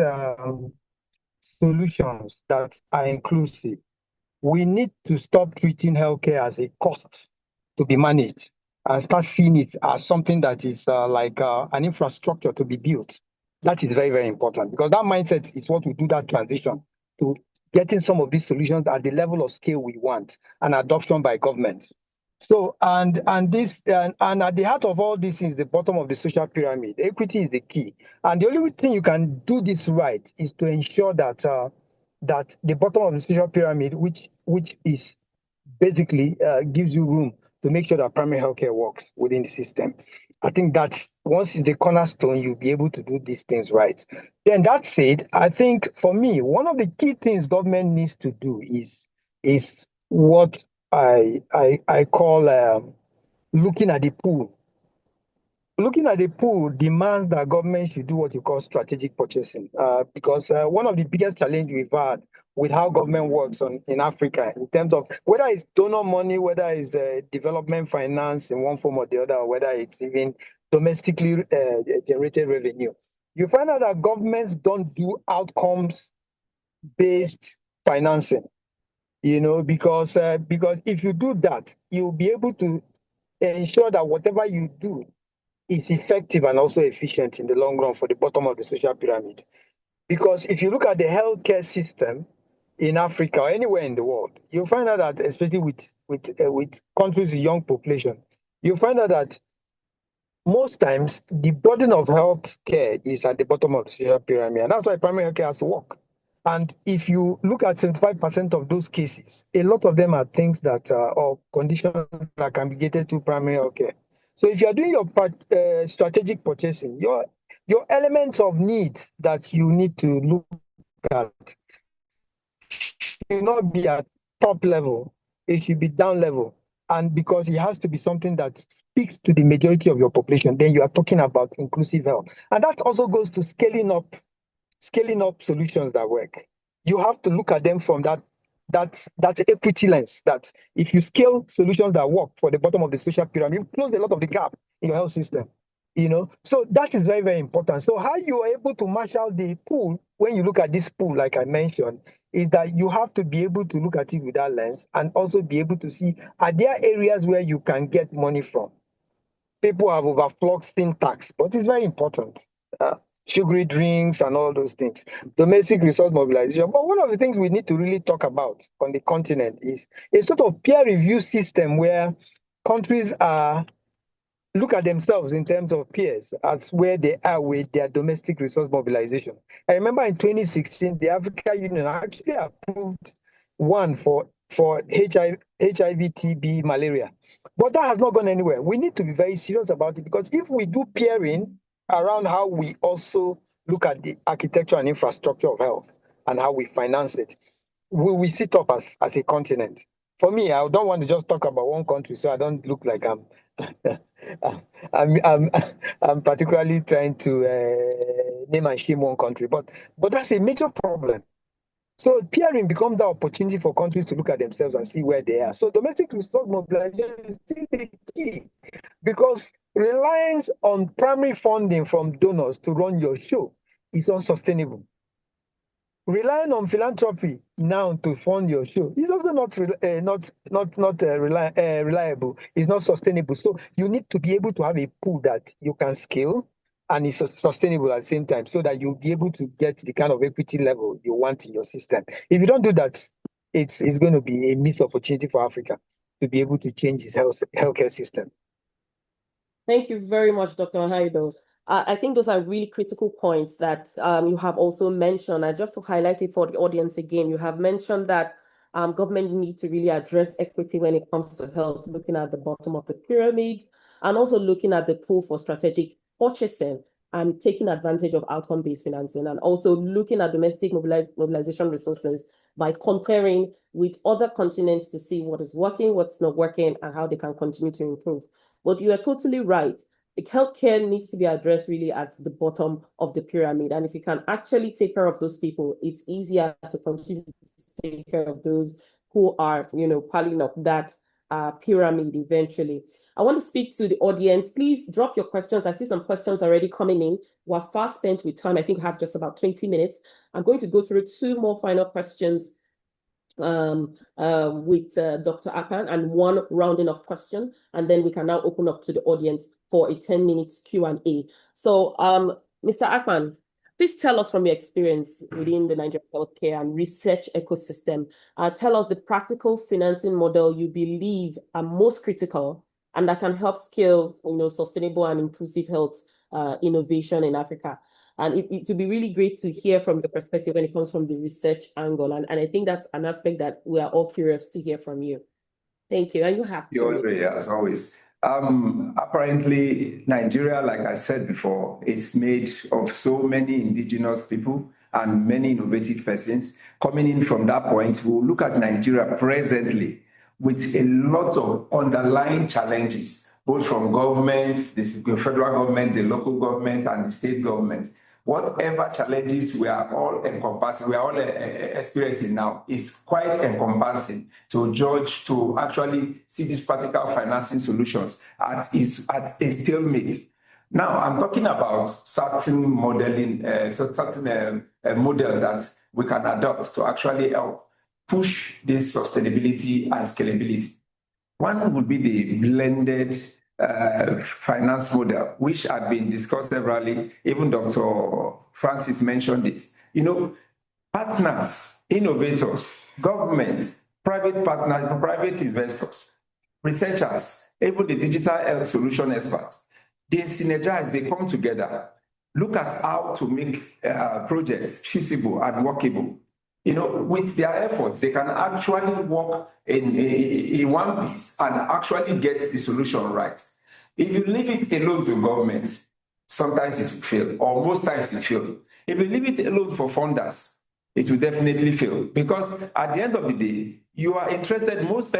solutions that are inclusive, we need to stop treating healthcare as a cost to be managed and start seeing it as something that is like an infrastructure to be built. That is very, very important, because that mindset is what will do that transition to getting some of these solutions at the level of scale we want and adoption by governments. So, and at the heart of all this is the bottom of the social pyramid. Equity is the key. And the only thing you can do this right is to ensure that that the bottom of the social pyramid, which is basically gives you room to make sure that primary healthcare works within the system. I think that once it's the cornerstone, you'll be able to do these things right. Then that said, I think for me, one of the key things government needs to do is what I call looking at the pool. Looking at the pool demands that government should do what you call strategic purchasing, because one of the biggest challenges we've had with how government works in Africa, in terms of whether it's donor money, whether it's development finance in one form or the other, or whether it's even domestically generated revenue, you find out that governments don't do outcomes-based financing. Because if you do that, you'll be able to ensure that whatever you do is effective and also efficient in the long run for the bottom of the social pyramid. Because if you look at the healthcare system in Africa or anywhere in the world, you'll find out that, especially with countries with young population, you'll find out that most times the burden of health care is at the bottom of the social pyramid, and that's why primary health care has to work. And if you look at 75% of those cases, a lot of them are things that or conditions that can be gated to primary health care. So if you are doing your strategic purchasing, your elements of needs that you need to look at should not be at top level, it should be down level. And because it has to be something that speaks to the majority of your population, then you are talking about inclusive health. And that also goes to scaling up solutions that work. You have to look at them from that equity lens, that if you scale solutions that work for the bottom of the social pyramid, you close a lot of the gap in your health system. So that is very, very important. So how you are able to marshal the pool when you look at this pool, like I mentioned, is that you have to be able to look at it with that lens and also be able to see, are there areas where you can get money from? People have overflogged tax, but it's very important. Sugary drinks and all those things. Domestic resource mobilization. But one of the things we need to really talk about on the continent is a sort of peer review system where countries look at themselves in terms of peers as where they are with their domestic resource mobilization. I remember in 2016, the African Union actually approved one for HIV, TB, malaria. But that has not gone anywhere. We need to be very serious about it, because if we do peering around how we also look at the architecture and infrastructure of health and how we finance it, we sit up as a continent. For me, I don't want to just talk about one country, so I don't look like I'm particularly trying to name and shame one country, but that's a major problem. So peering becomes the opportunity for countries to look at themselves and see where they are. So domestic resource mobilization is still the key, because reliance on primary funding from donors to run your show is unsustainable. relying on philanthropy now to fund your show is also not reliable. It's not sustainable. So you need to be able to have a pool that you can scale and is sustainable at the same time, so that you'll be able to get the kind of equity level you want in your system. If you don't do that, it's going to be a missed opportunity for Africa to be able to change its healthcare system. Thank you very much, Dr. Haido. I think those are really critical points that you have also mentioned. And just to highlight it for the audience again, you have mentioned that government need to really address equity when it comes to health, looking at the bottom of the pyramid, and also looking at the pool for strategic purchasing and taking advantage of outcome-based financing, and also looking at domestic mobilization resources by comparing with other continents to see what is working, what's not working, and how they can continue to improve. But you are totally right. The healthcare needs to be addressed really at the bottom of the pyramid. And if you can actually take care of those people, it's easier to continue to take care of those who are, piling up that pyramid eventually. I want to speak to the audience. Please drop your questions. I see some questions already coming in. We're fast spent with time. I think we have just about 20 minutes. I'm going to go through two more final questions with Dr. Akpan, and one rounding of question, and then we can now open up to the audience for a 10-minute Q&A. So, Mr. Akpan, please tell us from your experience within the Nigerian healthcare and research ecosystem, tell us the practical financing model you believe are most critical and that can help scale, sustainable and inclusive health innovation in Africa. And it would be really great to hear from your perspective when it comes from the research angle. And I think that's an aspect that we are all curious to hear from you. Thank you. And you have to. As always. Apparently, Nigeria, like I said before, is made of so many indigenous people and many innovative persons. Coming in from that point, we'll look at Nigeria presently with a lot of underlying challenges, both from government, the federal government, the local government, and the state government. Whatever challenges we are all experiencing now is quite encompassing to actually see these practical financing solutions at a stalemate. Now, I'm talking about certain modeling, models that we can adopt to actually help push this sustainability and scalability. One would be the blended finance model, which had been discussed severally. Even Dr. Francis mentioned it. Partners, innovators, government, private partners, private investors, researchers, even the digital health solution experts, they synergize, they come together, look at how to make projects feasible and workable. With their efforts, they can actually work in one piece and actually get the solution right. If you leave it alone to government, sometimes it will fail, or most times it fails. If you leave it alone for funders, it will definitely fail. Because at the end of the day, you are interested, most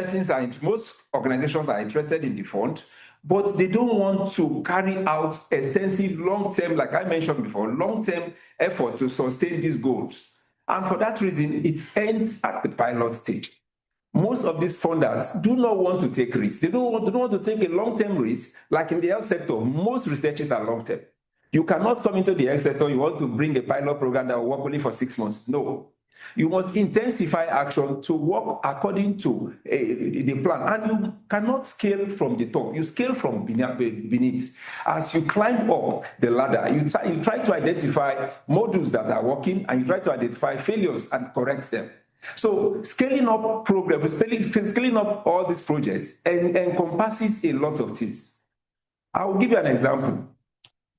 organizations are interested in the fund, but they don't want to carry out extensive long-term, like I mentioned before, long-term effort to sustain these goals. And for that reason, it ends at the pilot stage. Most of these funders do not want to take risks. They don't want to take a long-term risk. Like in the health sector, most researches are long-term. You cannot come into the health sector, you want to bring a pilot program that will work only for 6 months. No. You must intensify action to work according to the plan. And you cannot scale from the top. You scale from beneath. As you climb up the ladder, you try to identify modules that are working, and you try to identify failures and correct them. So scaling up programs, scaling up all these projects encompasses a lot of things. I will give you an example.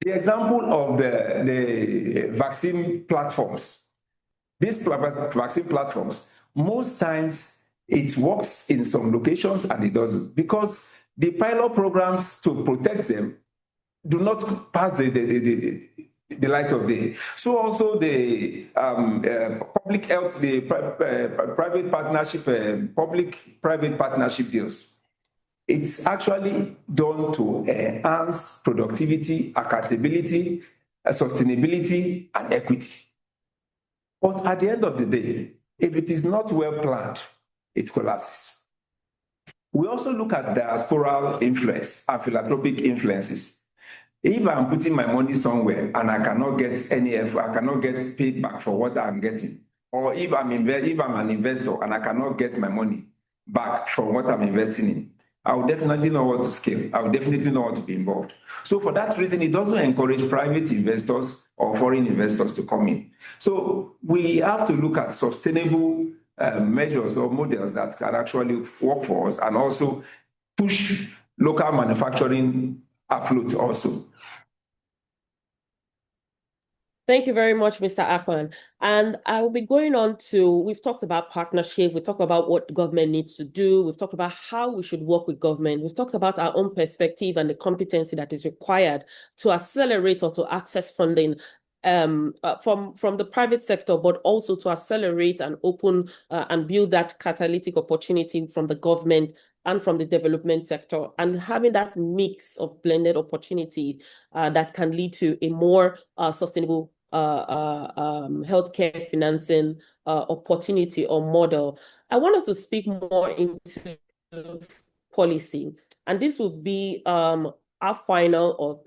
The example of the vaccine platforms. These vaccine platforms, most times it works in some locations and it doesn't, because the pilot programs to protect them do not pass the light of day. So also the public health, the private partnership, public-private partnership deals. It's actually done to enhance productivity, accountability, sustainability, and equity. But at the end of the day, if it is not well planned, it collapses. We also look at diasporal influence and philanthropic influences. If I'm putting my money somewhere and I cannot get any effort, I cannot get paid back for what I'm getting, or if I'm an investor and I cannot get my money back from what I'm investing in, I would definitely know what to scale. I would definitely know what to be involved. So for that reason, it doesn't encourage private investors or foreign investors to come in. So we have to look at sustainable measures or models that can actually work for us and also push local manufacturing afloat also. Thank you very much, Mr. Akpan. And I will be going on to, we've talked about partnership, we've talked about what government needs to do, we've talked about how we should work with government, we've talked about our own perspective and the competency that is required to accelerate or to access funding from the private sector, but also to accelerate and open and build that catalytic opportunity from the government and from the development sector, and having that mix of blended opportunity that can lead to a more sustainable healthcare financing opportunity or model. I want us to speak more into policy, and this will be our final, or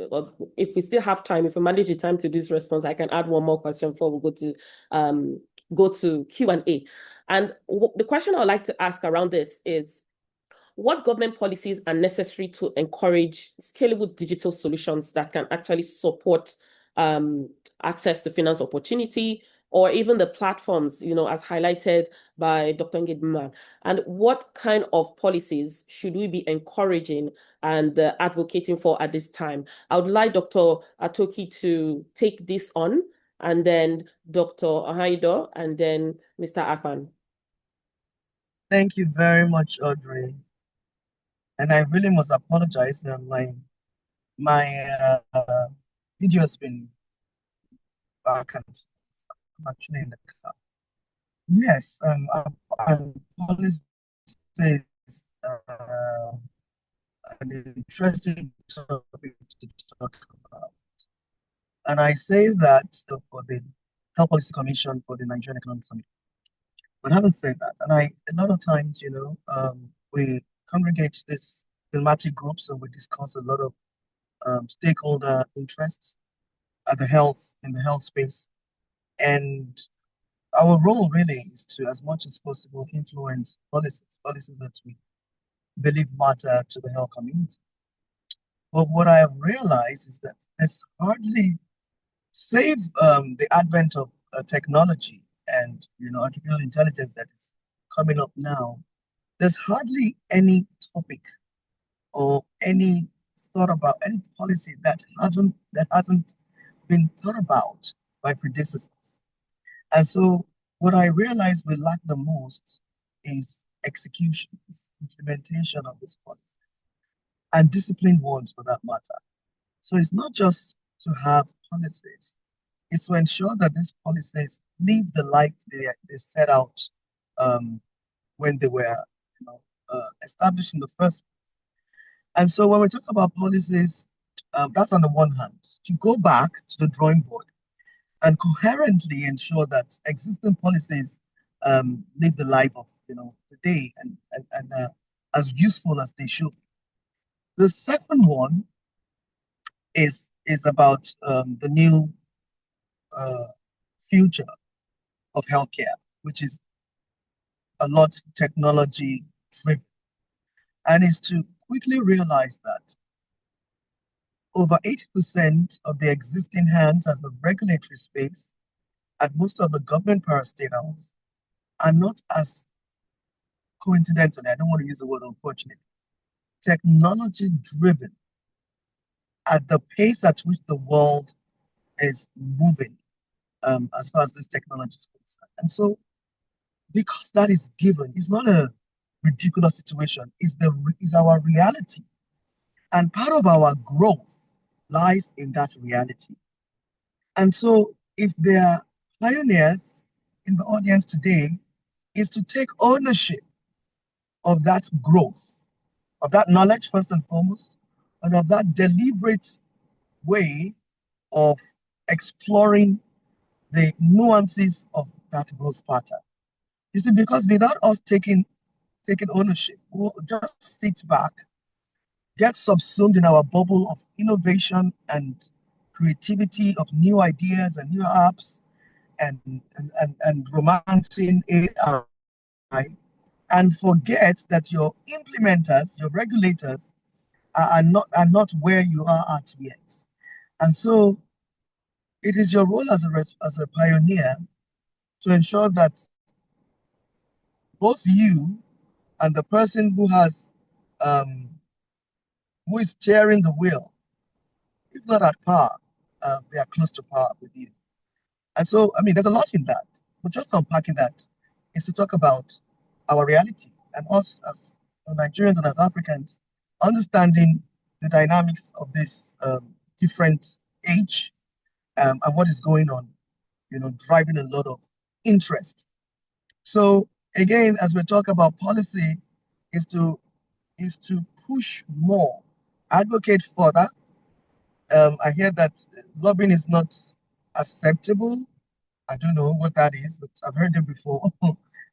if we still have time, if we manage the time to this response, I can add one more question before we go to Q&A. And the question I would like to ask around this is, what government policies are necessary to encourage scalable digital solutions that can actually support access to finance opportunity, or even the platforms, as highlighted by Dr. Ngidman? And what kind of policies should we be encouraging and advocating for at this time? I would like Dr. Atoki to take this on, and then Dr. Ahaido, and then Mr. Akpan. Thank you very much, Audrey. And I really must apologize. My video has been back and I'm actually in the car. Yes, policy is an interesting topic to talk about. And I say that for the Health Policy Commission for the Nigerian Economic Summit. But having said that, and a lot of times, we congregate these thematic groups and we discuss a lot of stakeholder interests in the health space. And our role really is to, as much as possible, influence policies that we believe matter to the health community. But what I have realized is that there's hardly, save the advent of technology and artificial intelligence that is coming up now, there's hardly any topic or any thought about any policy that hasn't been thought about by predecessors. And so what I realize we lack the most is execution, is implementation of this policy, and disciplined ones for that matter. So it's not just to have policies, it's to ensure that these policies live the life they set out when they were established in the first place. And so when we talk about policies, that's on the one hand, to go back to the drawing board and coherently ensure that existing policies live the life of the day and as useful as they should. The second one is about the new future of healthcare, which is a lot technology driven, and is to quickly realize that over 80% of the existing hands as the regulatory space at most of the government parastatals are not, as coincidentally, I don't want to use the word unfortunately, technology driven at the pace at which the world is moving as far as this technology is concerned. And so, because that is given, it's not a ridiculous situation, it's our reality. And part of our growth lies in that reality. And so, if there are pioneers in the audience today, is to take ownership of that growth, of that knowledge first and foremost, and of that deliberate way of exploring the nuances of that growth pattern. You see, because without us taking ownership, we'll just sit back, get subsumed in our bubble of innovation and creativity of new ideas and new apps, and romancing AI, and forget that your implementers, your regulators, are not where you are at yet. And so it is your role as a pioneer to ensure that both you and the person who is steering the wheel, if not at par, they are close to par with you. And so, I mean, there's a lot in that. But just unpacking that is to talk about our reality and us as Nigerians and as Africans understanding the dynamics of this different age and what is going on, driving a lot of interest. So again, as we talk about policy, is to push more, advocate further. I hear that lobbying is not acceptable. I don't know what that is, but I've heard it before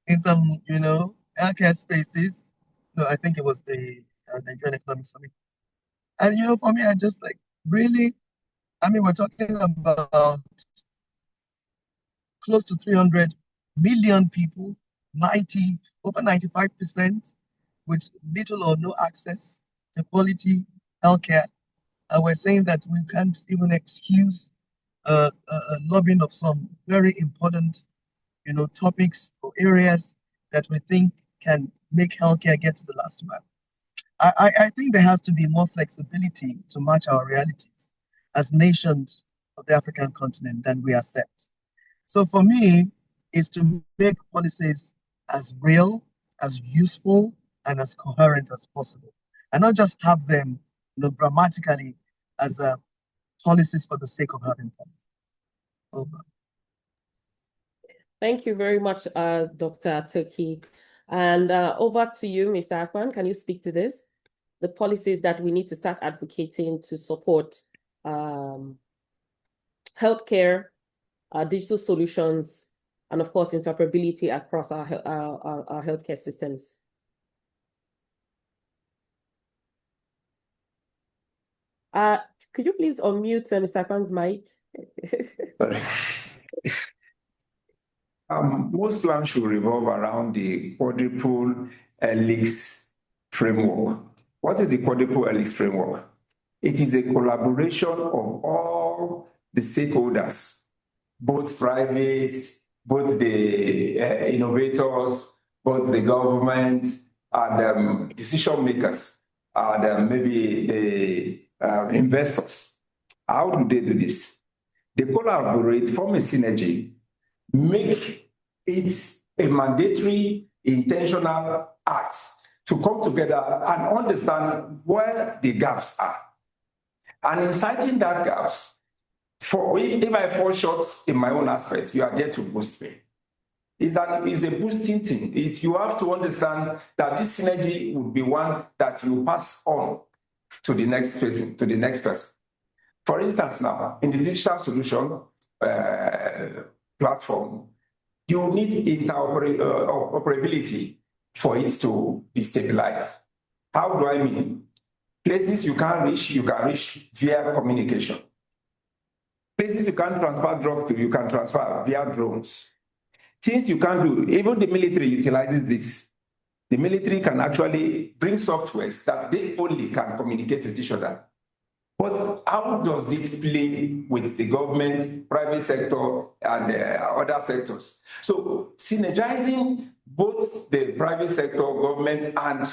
in some, healthcare spaces. No, I think it was the Nigerian Economic Summit. And for me, I just like really. I mean, we're talking about close to 300 million people, over 95% with little or no access to quality healthcare. We're saying that we can't even excuse lobbying of some very important, topics or areas that we think can make healthcare get to the last mile. I think there has to be more flexibility to match our realities as nations of the African continent than we accept. So for me, is to make policies as real, as useful, and as coherent as possible, and not just have them, grammatically as policies for the sake of having policies. Over. Thank you very much, Dr. Toki. And over to you, Mr. Akpan. Can you speak to this? The policies that we need to start advocating to support healthcare, digital solutions, and of course, interoperability across our healthcare systems. Could you please unmute Mr. Akpan's mic? Sorry. Most plans should revolve around the quadruple helix framework. What is the quadruple helix framework? It is a collaboration of all the stakeholders, both private, both the innovators, both the government, and decision makers, and maybe the investors. How do they do this? They collaborate, form a synergy, make it a mandatory, intentional act to come together and understand where the gaps are. And in citing that gaps, if I fall short in my own aspect, you are there to boost me. It's a boosting thing. You have to understand that this synergy would be one that you pass on to the next person, For instance, now, in the digital solution platform, you need interoperability for it to be stabilized. How do I mean? Places you can reach via communication. Places you can't transfer drugs to, you can transfer via drones. Things you can do, even the military utilizes this. The military can actually bring softwares that they only can communicate with each other. But how does it play with the government, private sector, and other sectors? So synergizing both the private sector, government, and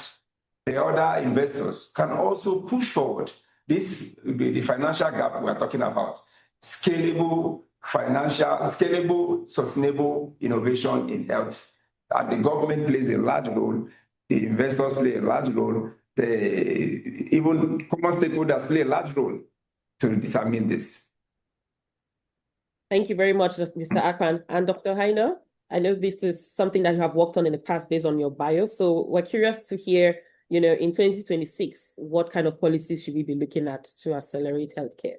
the other investors can also push forward the financial gap we are talking about. Scalable, sustainable innovation in health. And the government plays a large role, the investors play a large role, even common stakeholders play a large role to determine this. Thank you very much, Mr. Akpan. And Dr. Heiner, I know this is something that you have worked on in the past based on your bio. So we're curious to hear, in 2026, what kind of policies should we be looking at to accelerate healthcare?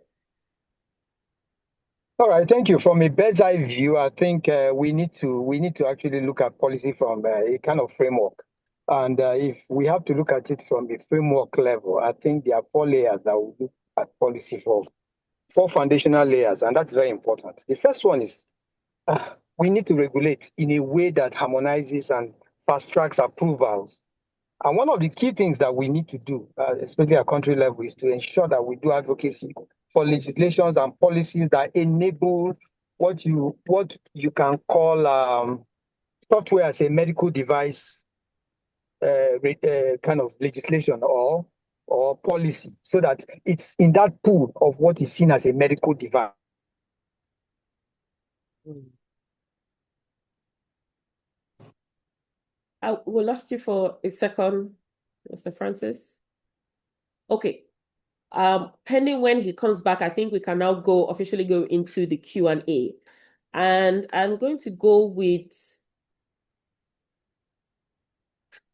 All right, thank you. From a bird's eye view, I think we need to actually look at policy from a kind of framework. And if we have to look at it from the framework level, I think there are 4 layers that we look at policy for, 4 foundational layers, and that's very important. The first one is we need to regulate in a way that harmonizes and fast tracks approvals. And one of the key things that we need to do, especially at country level, is to ensure that we do advocacy for legislations and policies that enable what you can call software as a medical device kind of legislation or policy, so that it's in that pool of what is seen as a medical device. We lost you for a second, Mr. Francis. Okay. Pending when he comes back, I think we can now officially go into the Q&A. And I'm going to go with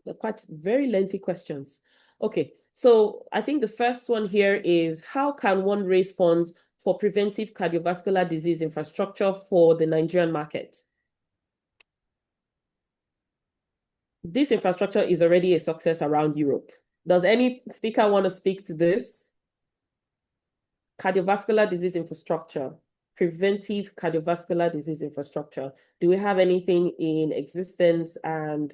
the quite very lengthy questions. Okay, so I think the first one here is, how can one raise funds for preventive cardiovascular disease infrastructure for the Nigerian market? This infrastructure is already a success around Europe. Does any speaker want to speak to this? Cardiovascular disease infrastructure, preventive cardiovascular disease infrastructure. Do we have anything in existence, and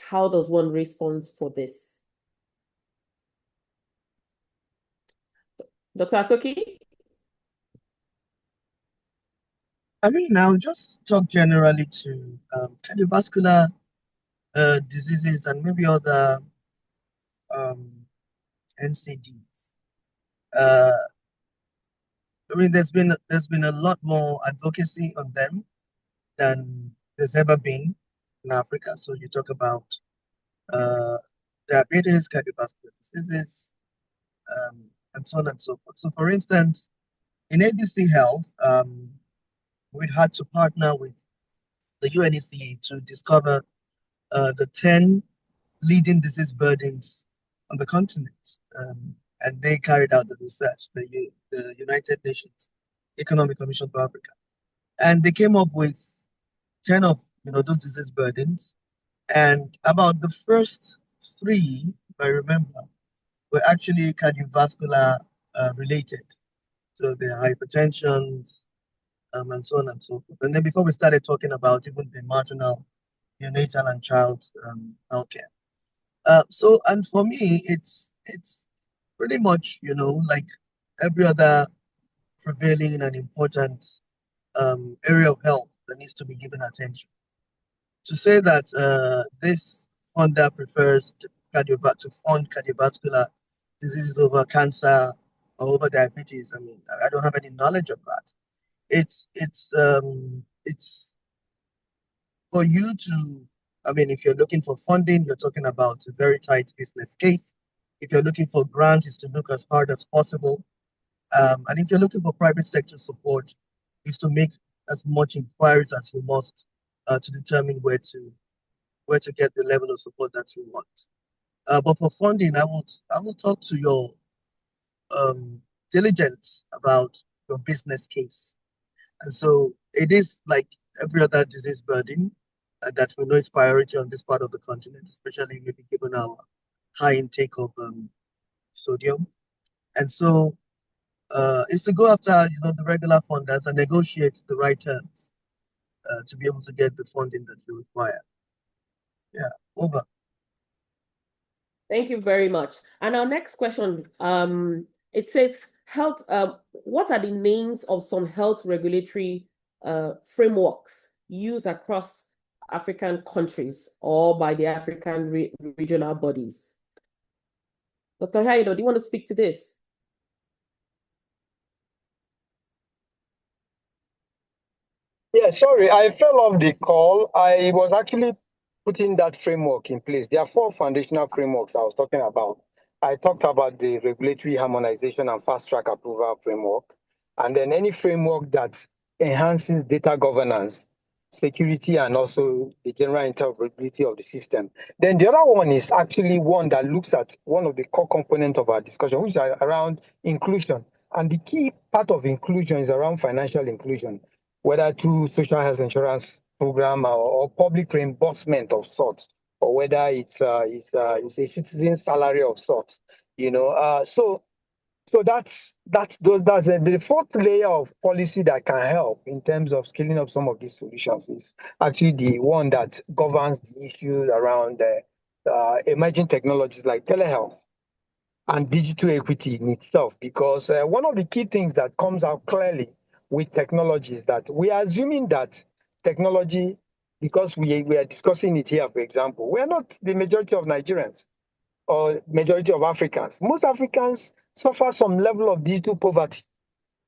how does one raise funds for this? Dr. Atoki? I'll just talk generally to cardiovascular diseases and maybe other NCDs. There's been a lot more advocacy on them than there's ever been in Africa. So you talk about diabetes, cardiovascular diseases, and so on and so forth. So, for instance, in ABC Health, we had to partner with the UNECE to discover the 10 leading disease burdens on the continent. And they carried out the research, the United Nations Economic Commission for Africa. And they came up with 10 of those disease burdens. And about the first 3, if I remember, were actually cardiovascular related. So the hypertension, and so on and so forth. And then before we started talking about even the maternal, neonatal, and child healthcare. And for me, it's pretty much, like every other prevailing and important area of health that needs to be given attention. To say that this funder prefers to fund cardiovascular diseases over cancer or over diabetes, I don't have any knowledge of that. It's for you to, if you're looking for funding, you're talking about a very tight business case. If you're looking for grants, it's to look as hard as possible. And if you're looking for private sector support, is to make as much inquiries as you must to determine where to get the level of support that you want. But for funding, I will talk to your diligence about your business case. And so it is like every other disease burden that we know is priority on this part of the continent, especially maybe given our high intake of sodium. And so it's to go after the regular funders and negotiate the right terms to be able to get the funding that you require. Yeah, over. Thank you very much. And our next question, it says, health. What are the names of some health regulatory frameworks used across African countries or by the African regional bodies? Dr. Haido, do you want to speak to this? Yeah, sorry, I fell off the call. I was actually putting that framework in place. There are 4 foundational frameworks I was talking about. I talked about the regulatory harmonization and fast track approval framework, and then any framework that enhances data governance, security, and also the general interoperability of the system. Then the other one is actually one that looks at one of the core components of our discussion, which is around inclusion. And the key part of inclusion is around financial inclusion, whether through social health insurance program or public reimbursement of sorts, or whether it's a citizen salary of sorts. So So that's the fourth layer of policy that can help in terms of scaling up some of these solutions is actually the one that governs the issues around emerging technologies like telehealth and digital equity in itself. Because one of the key things that comes out clearly with technology is that we are assuming that technology, because we are discussing it here, for example, we are not the majority of Nigerians or majority of Africans. Most Africans suffer some level of digital poverty.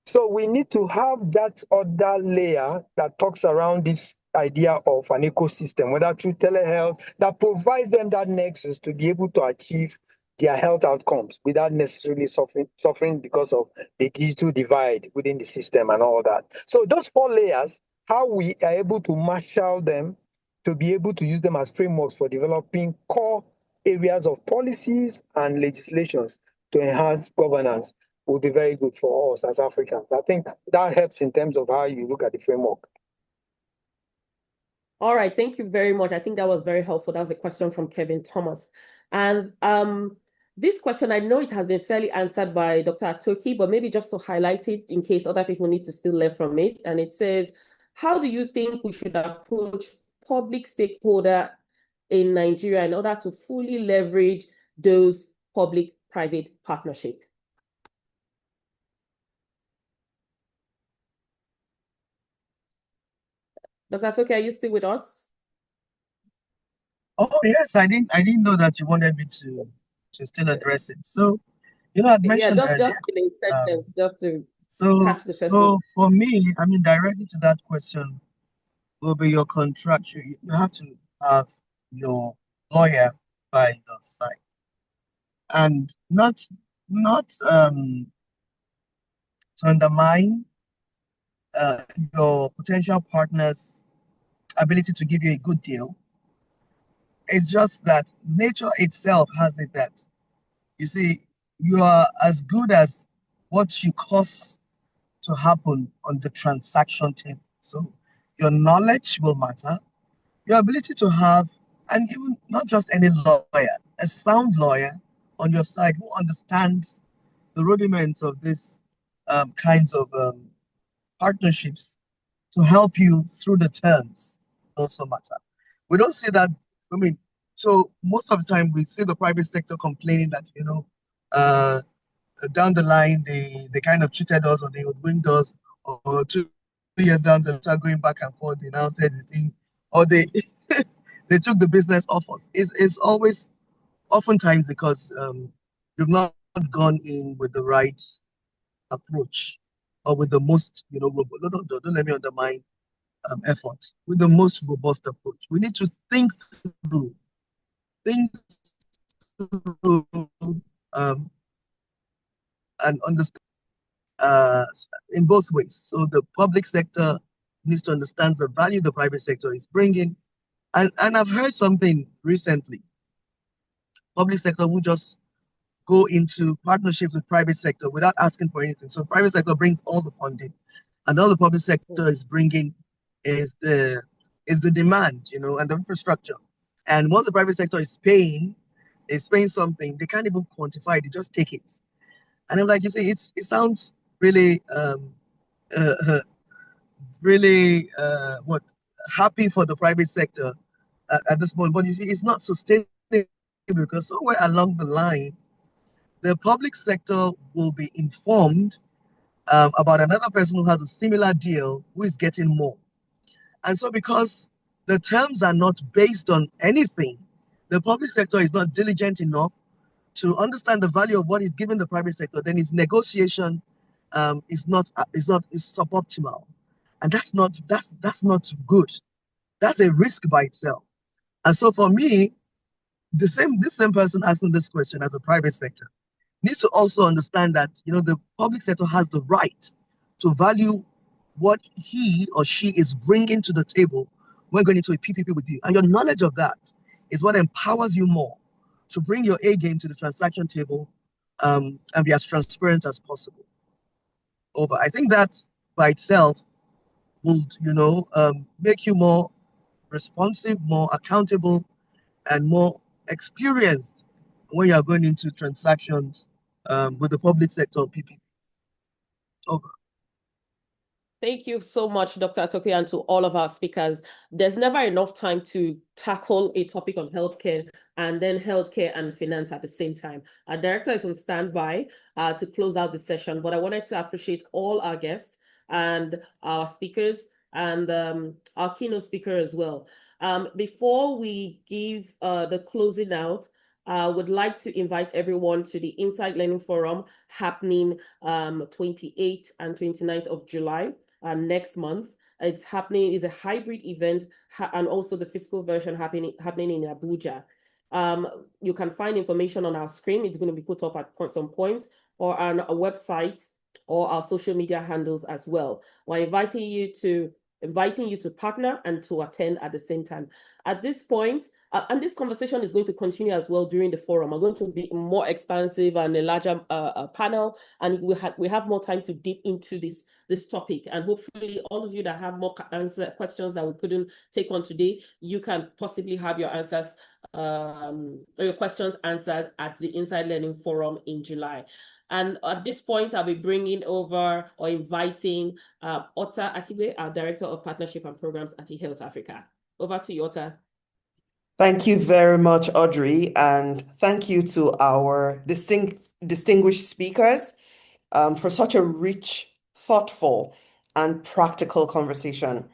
So we need to have that other layer that talks around this idea of an ecosystem, whether through telehealth, that provides them that nexus to be able to achieve their health outcomes without necessarily suffering because of the digital divide within the system and all that. So those four layers, how we are able to marshal them to be able to use them as frameworks for developing core areas of policies and legislations to enhance governance will be very good for us as Africans. I think that helps in terms of how you look at the framework. All right, thank you very much. I think that was very helpful. That was a question from Kevin Thomas. And this question, I know it has been fairly answered by Dr. Atoki, but maybe just to highlight it in case other people need to still learn from it. And it says, how do you think we should approach public stakeholder in Nigeria in order to fully leverage those public-private partnerships? Dr. Atoki, are you still with us? Oh yes, I didn't know that you wanted me to still address it. So, I'd mentioned earlier. Just in a sentence, just to So catch the person. for me, I mean, directly to that question will be your contract. You have to have your lawyer by your side, and not to undermine your potential partner's ability to give you a good deal. It's just that nature itself has it that, you see, you are as good as what you cause to happen on the transaction table. So your knowledge will matter, your ability to have, and even not just any lawyer, a sound lawyer on your side who understands the rudiments of these kinds of partnerships to help you through the terms also matter. We don't see that. I mean, so most of the time we see the private sector complaining that, down the line they kind of cheated us or they hoodwinked us, or 2 years down the line going back and forth, they now said the thing, or they they took the business off us. It's always oftentimes because you've not gone in with the right approach or with the most, don't let me undermine effort, with the most robust approach. We need to think through, think through, and understand in both ways. So the public sector needs to understand the value the private sector is bringing. And I've heard something recently. Public sector will just go into partnerships with private sector without asking for anything. So private sector brings all the funding, and all the public sector is bringing is the demand, and the infrastructure. And once the private sector is paying something, they can't even quantify it; they just take it. And I'm like, you see, it sounds really, really, what happy for the private sector at this point. But you see, it's not sustainable because somewhere along the line, the public sector will be informed about another person who has a similar deal who is getting more. And so because the terms are not based on anything, the public sector is not diligent enough to understand the value of what is given the private sector, then its negotiation is suboptimal. And that's not good. That's a risk by itself. And so for me, this same person asking this question as a private sector needs to also understand that the public sector has the right to value what he or she is bringing to the table when going into a PPP with you. And your knowledge of that is what empowers you more to bring your A game to the transaction table and be as transparent as possible. I think that by itself will, make you more responsive, more accountable, and more experienced when you are going into transactions with the public sector PPP. Over. Thank you so much, Dr. Atoke, and to all of our speakers. There's never enough time to tackle a topic on healthcare and then healthcare and finance at the same time. Our director is on standby to close out the session, but I wanted to appreciate all our guests and our speakers and our keynote speaker as well. Before we give the closing out, I would like to invite everyone to the Inside Learning Forum happening 28th and 29th of July next month. It's happening, is a hybrid event, and also the physical version happening in Abuja. You can find information on our screen. It's going to be put up at some point, or on our website or our social media handles as well. We're inviting you to partner and to attend at the same time. At this point, and this conversation is going to continue as well during the forum. We're going to be more expansive and a larger panel, and we have more time to dip into this topic. And hopefully, all of you that have more questions that we couldn't take on today, you can possibly have your answers or your questions answered at the Inside Learning Forum in July. And at this point, I'll be bringing over or inviting Ota Akibe, our Director of Partnership and Programs at eHealth Africa. Over to you, Ota. Thank you very much, Audrey, and thank you to our distinguished speakers for such a rich, thoughtful, and practical conversation.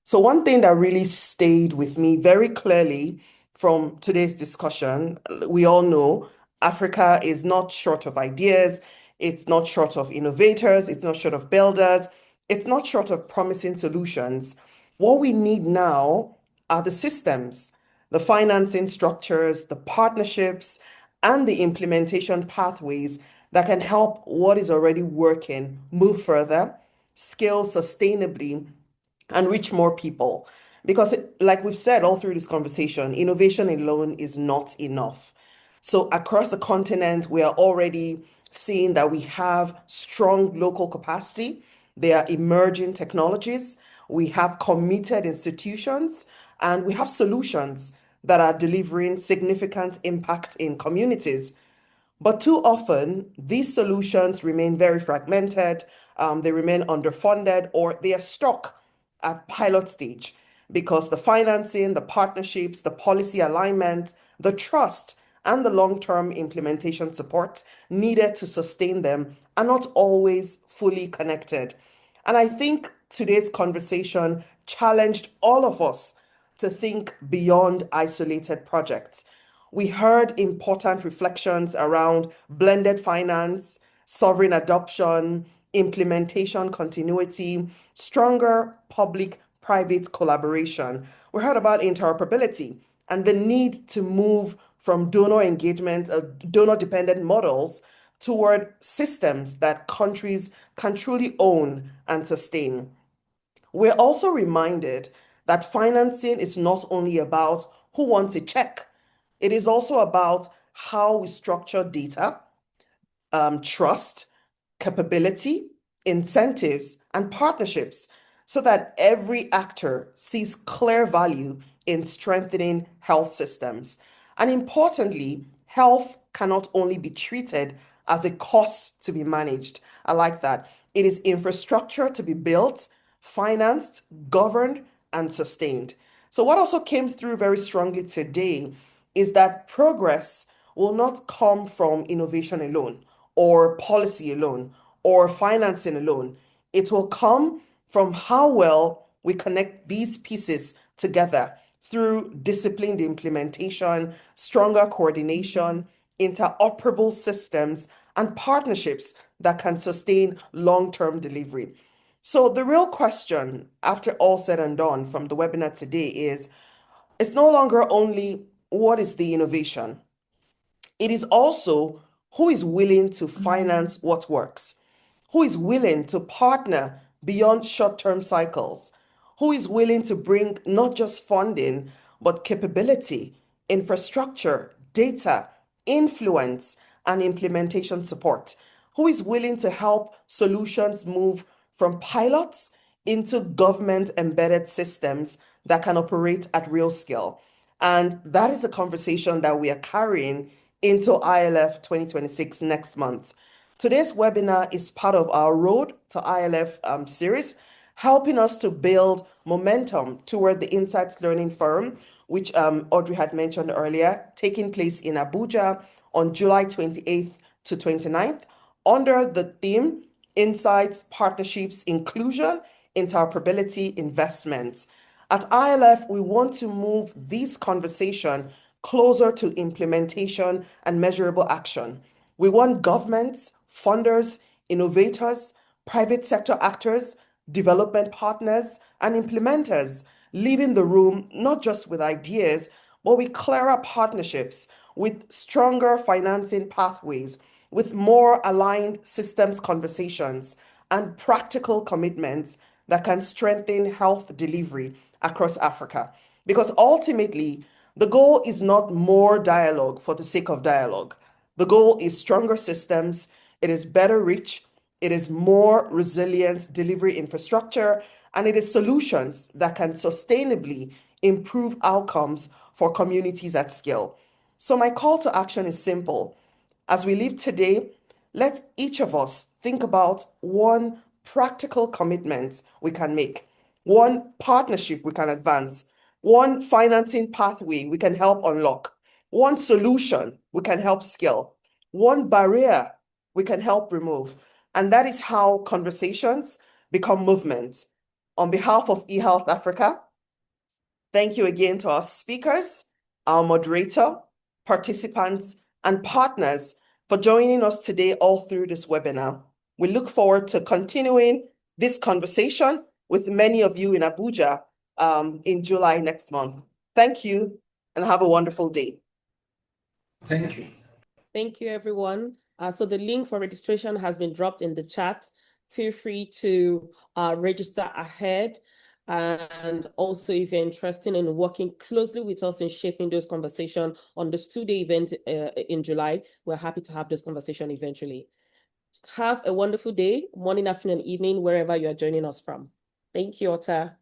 So one thing that really stayed with me very clearly from today's discussion, we all know Africa is not short of ideas, it's not short of innovators, it's not short of builders, it's not short of promising solutions. What we need now are the systems, the financing structures, the partnerships, and the implementation pathways that can help what is already working move further, scale sustainably, and reach more people. Because like we've said all through this conversation, innovation alone is not enough. So across the continent, we are already seeing that we have strong local capacity. There are emerging technologies. We have committed institutions, and we have solutions that are delivering significant impact in communities. But too often, these solutions remain very fragmented, they remain underfunded, or they are stuck at pilot stage because the financing, the partnerships, the policy alignment, the trust, and the long-term implementation support needed to sustain them are not always fully connected. And I think today's conversation challenged all of us to think beyond isolated projects. We heard important reflections around blended finance, sovereign adoption, implementation continuity, stronger public-private collaboration. We heard about interoperability and the need to move from donor engagement, donor-dependent models toward systems that countries can truly own and sustain. We're also reminded that financing is not only about who wants a check, it is also about how we structure data, trust, capability, incentives, and partnerships so that every actor sees clear value in strengthening health systems. And importantly, health cannot only be treated as a cost to be managed. I like that. It is infrastructure to be built, financed, governed, and sustained. So what also came through very strongly today is that progress will not come from innovation alone, or policy alone, or financing alone. It will come from how well we connect these pieces together through disciplined implementation, stronger coordination, interoperable systems, and partnerships that can sustain long-term delivery. So the real question, after all said and done from the webinar today, is it's no longer only what is the innovation, it is also who is willing to finance what works, who is willing to partner beyond short-term cycles, who is willing to bring not just funding, but capability, infrastructure, data, influence, and implementation support, who is willing to help solutions move from pilots into government-embedded systems that can operate at real scale. And that is a conversation that we are carrying into ILF 2026 next month. Today's webinar is part of our Road to ILF series, helping us to build momentum toward the Insights Learning Forum, which Audrey had mentioned earlier, taking place in Abuja on July 28th to 29th, under the theme Insights, Partnerships, Inclusion, Interoperability, Investments. At ILF, we want to move this conversation closer to implementation and measurable action. We want governments, funders, innovators, private sector actors, development partners, and implementers leaving the room not just with ideas, but with clearer partnerships, with stronger financing pathways, with more aligned systems conversations, and practical commitments that can strengthen health delivery across Africa. Because ultimately, the goal is not more dialogue for the sake of dialogue. The goal is stronger systems, it is better reach, it is more resilient delivery infrastructure, and it is solutions that can sustainably improve outcomes for communities at scale. So my call to action is simple. As we live today, let each of us think about one practical commitment we can make, one partnership we can advance, one financing pathway we can help unlock, one solution we can help scale, one barrier we can help remove. And that is how conversations become movements. On behalf of eHealth Africa, thank you again to our speakers, our moderator, participants, and partners for joining us today all through this webinar. We look forward to continuing this conversation with many of you in Abuja in July next month. Thank you and have a wonderful day. Thank you. Thank you, everyone. So the link for registration has been dropped in the chat. Feel free to register ahead. And also, if you're interested in working closely with us in shaping those conversations on this two-day event in July, we're happy to have this conversation eventually. Have a wonderful day, morning, afternoon, evening, wherever you are joining us from. Thank you, Ota.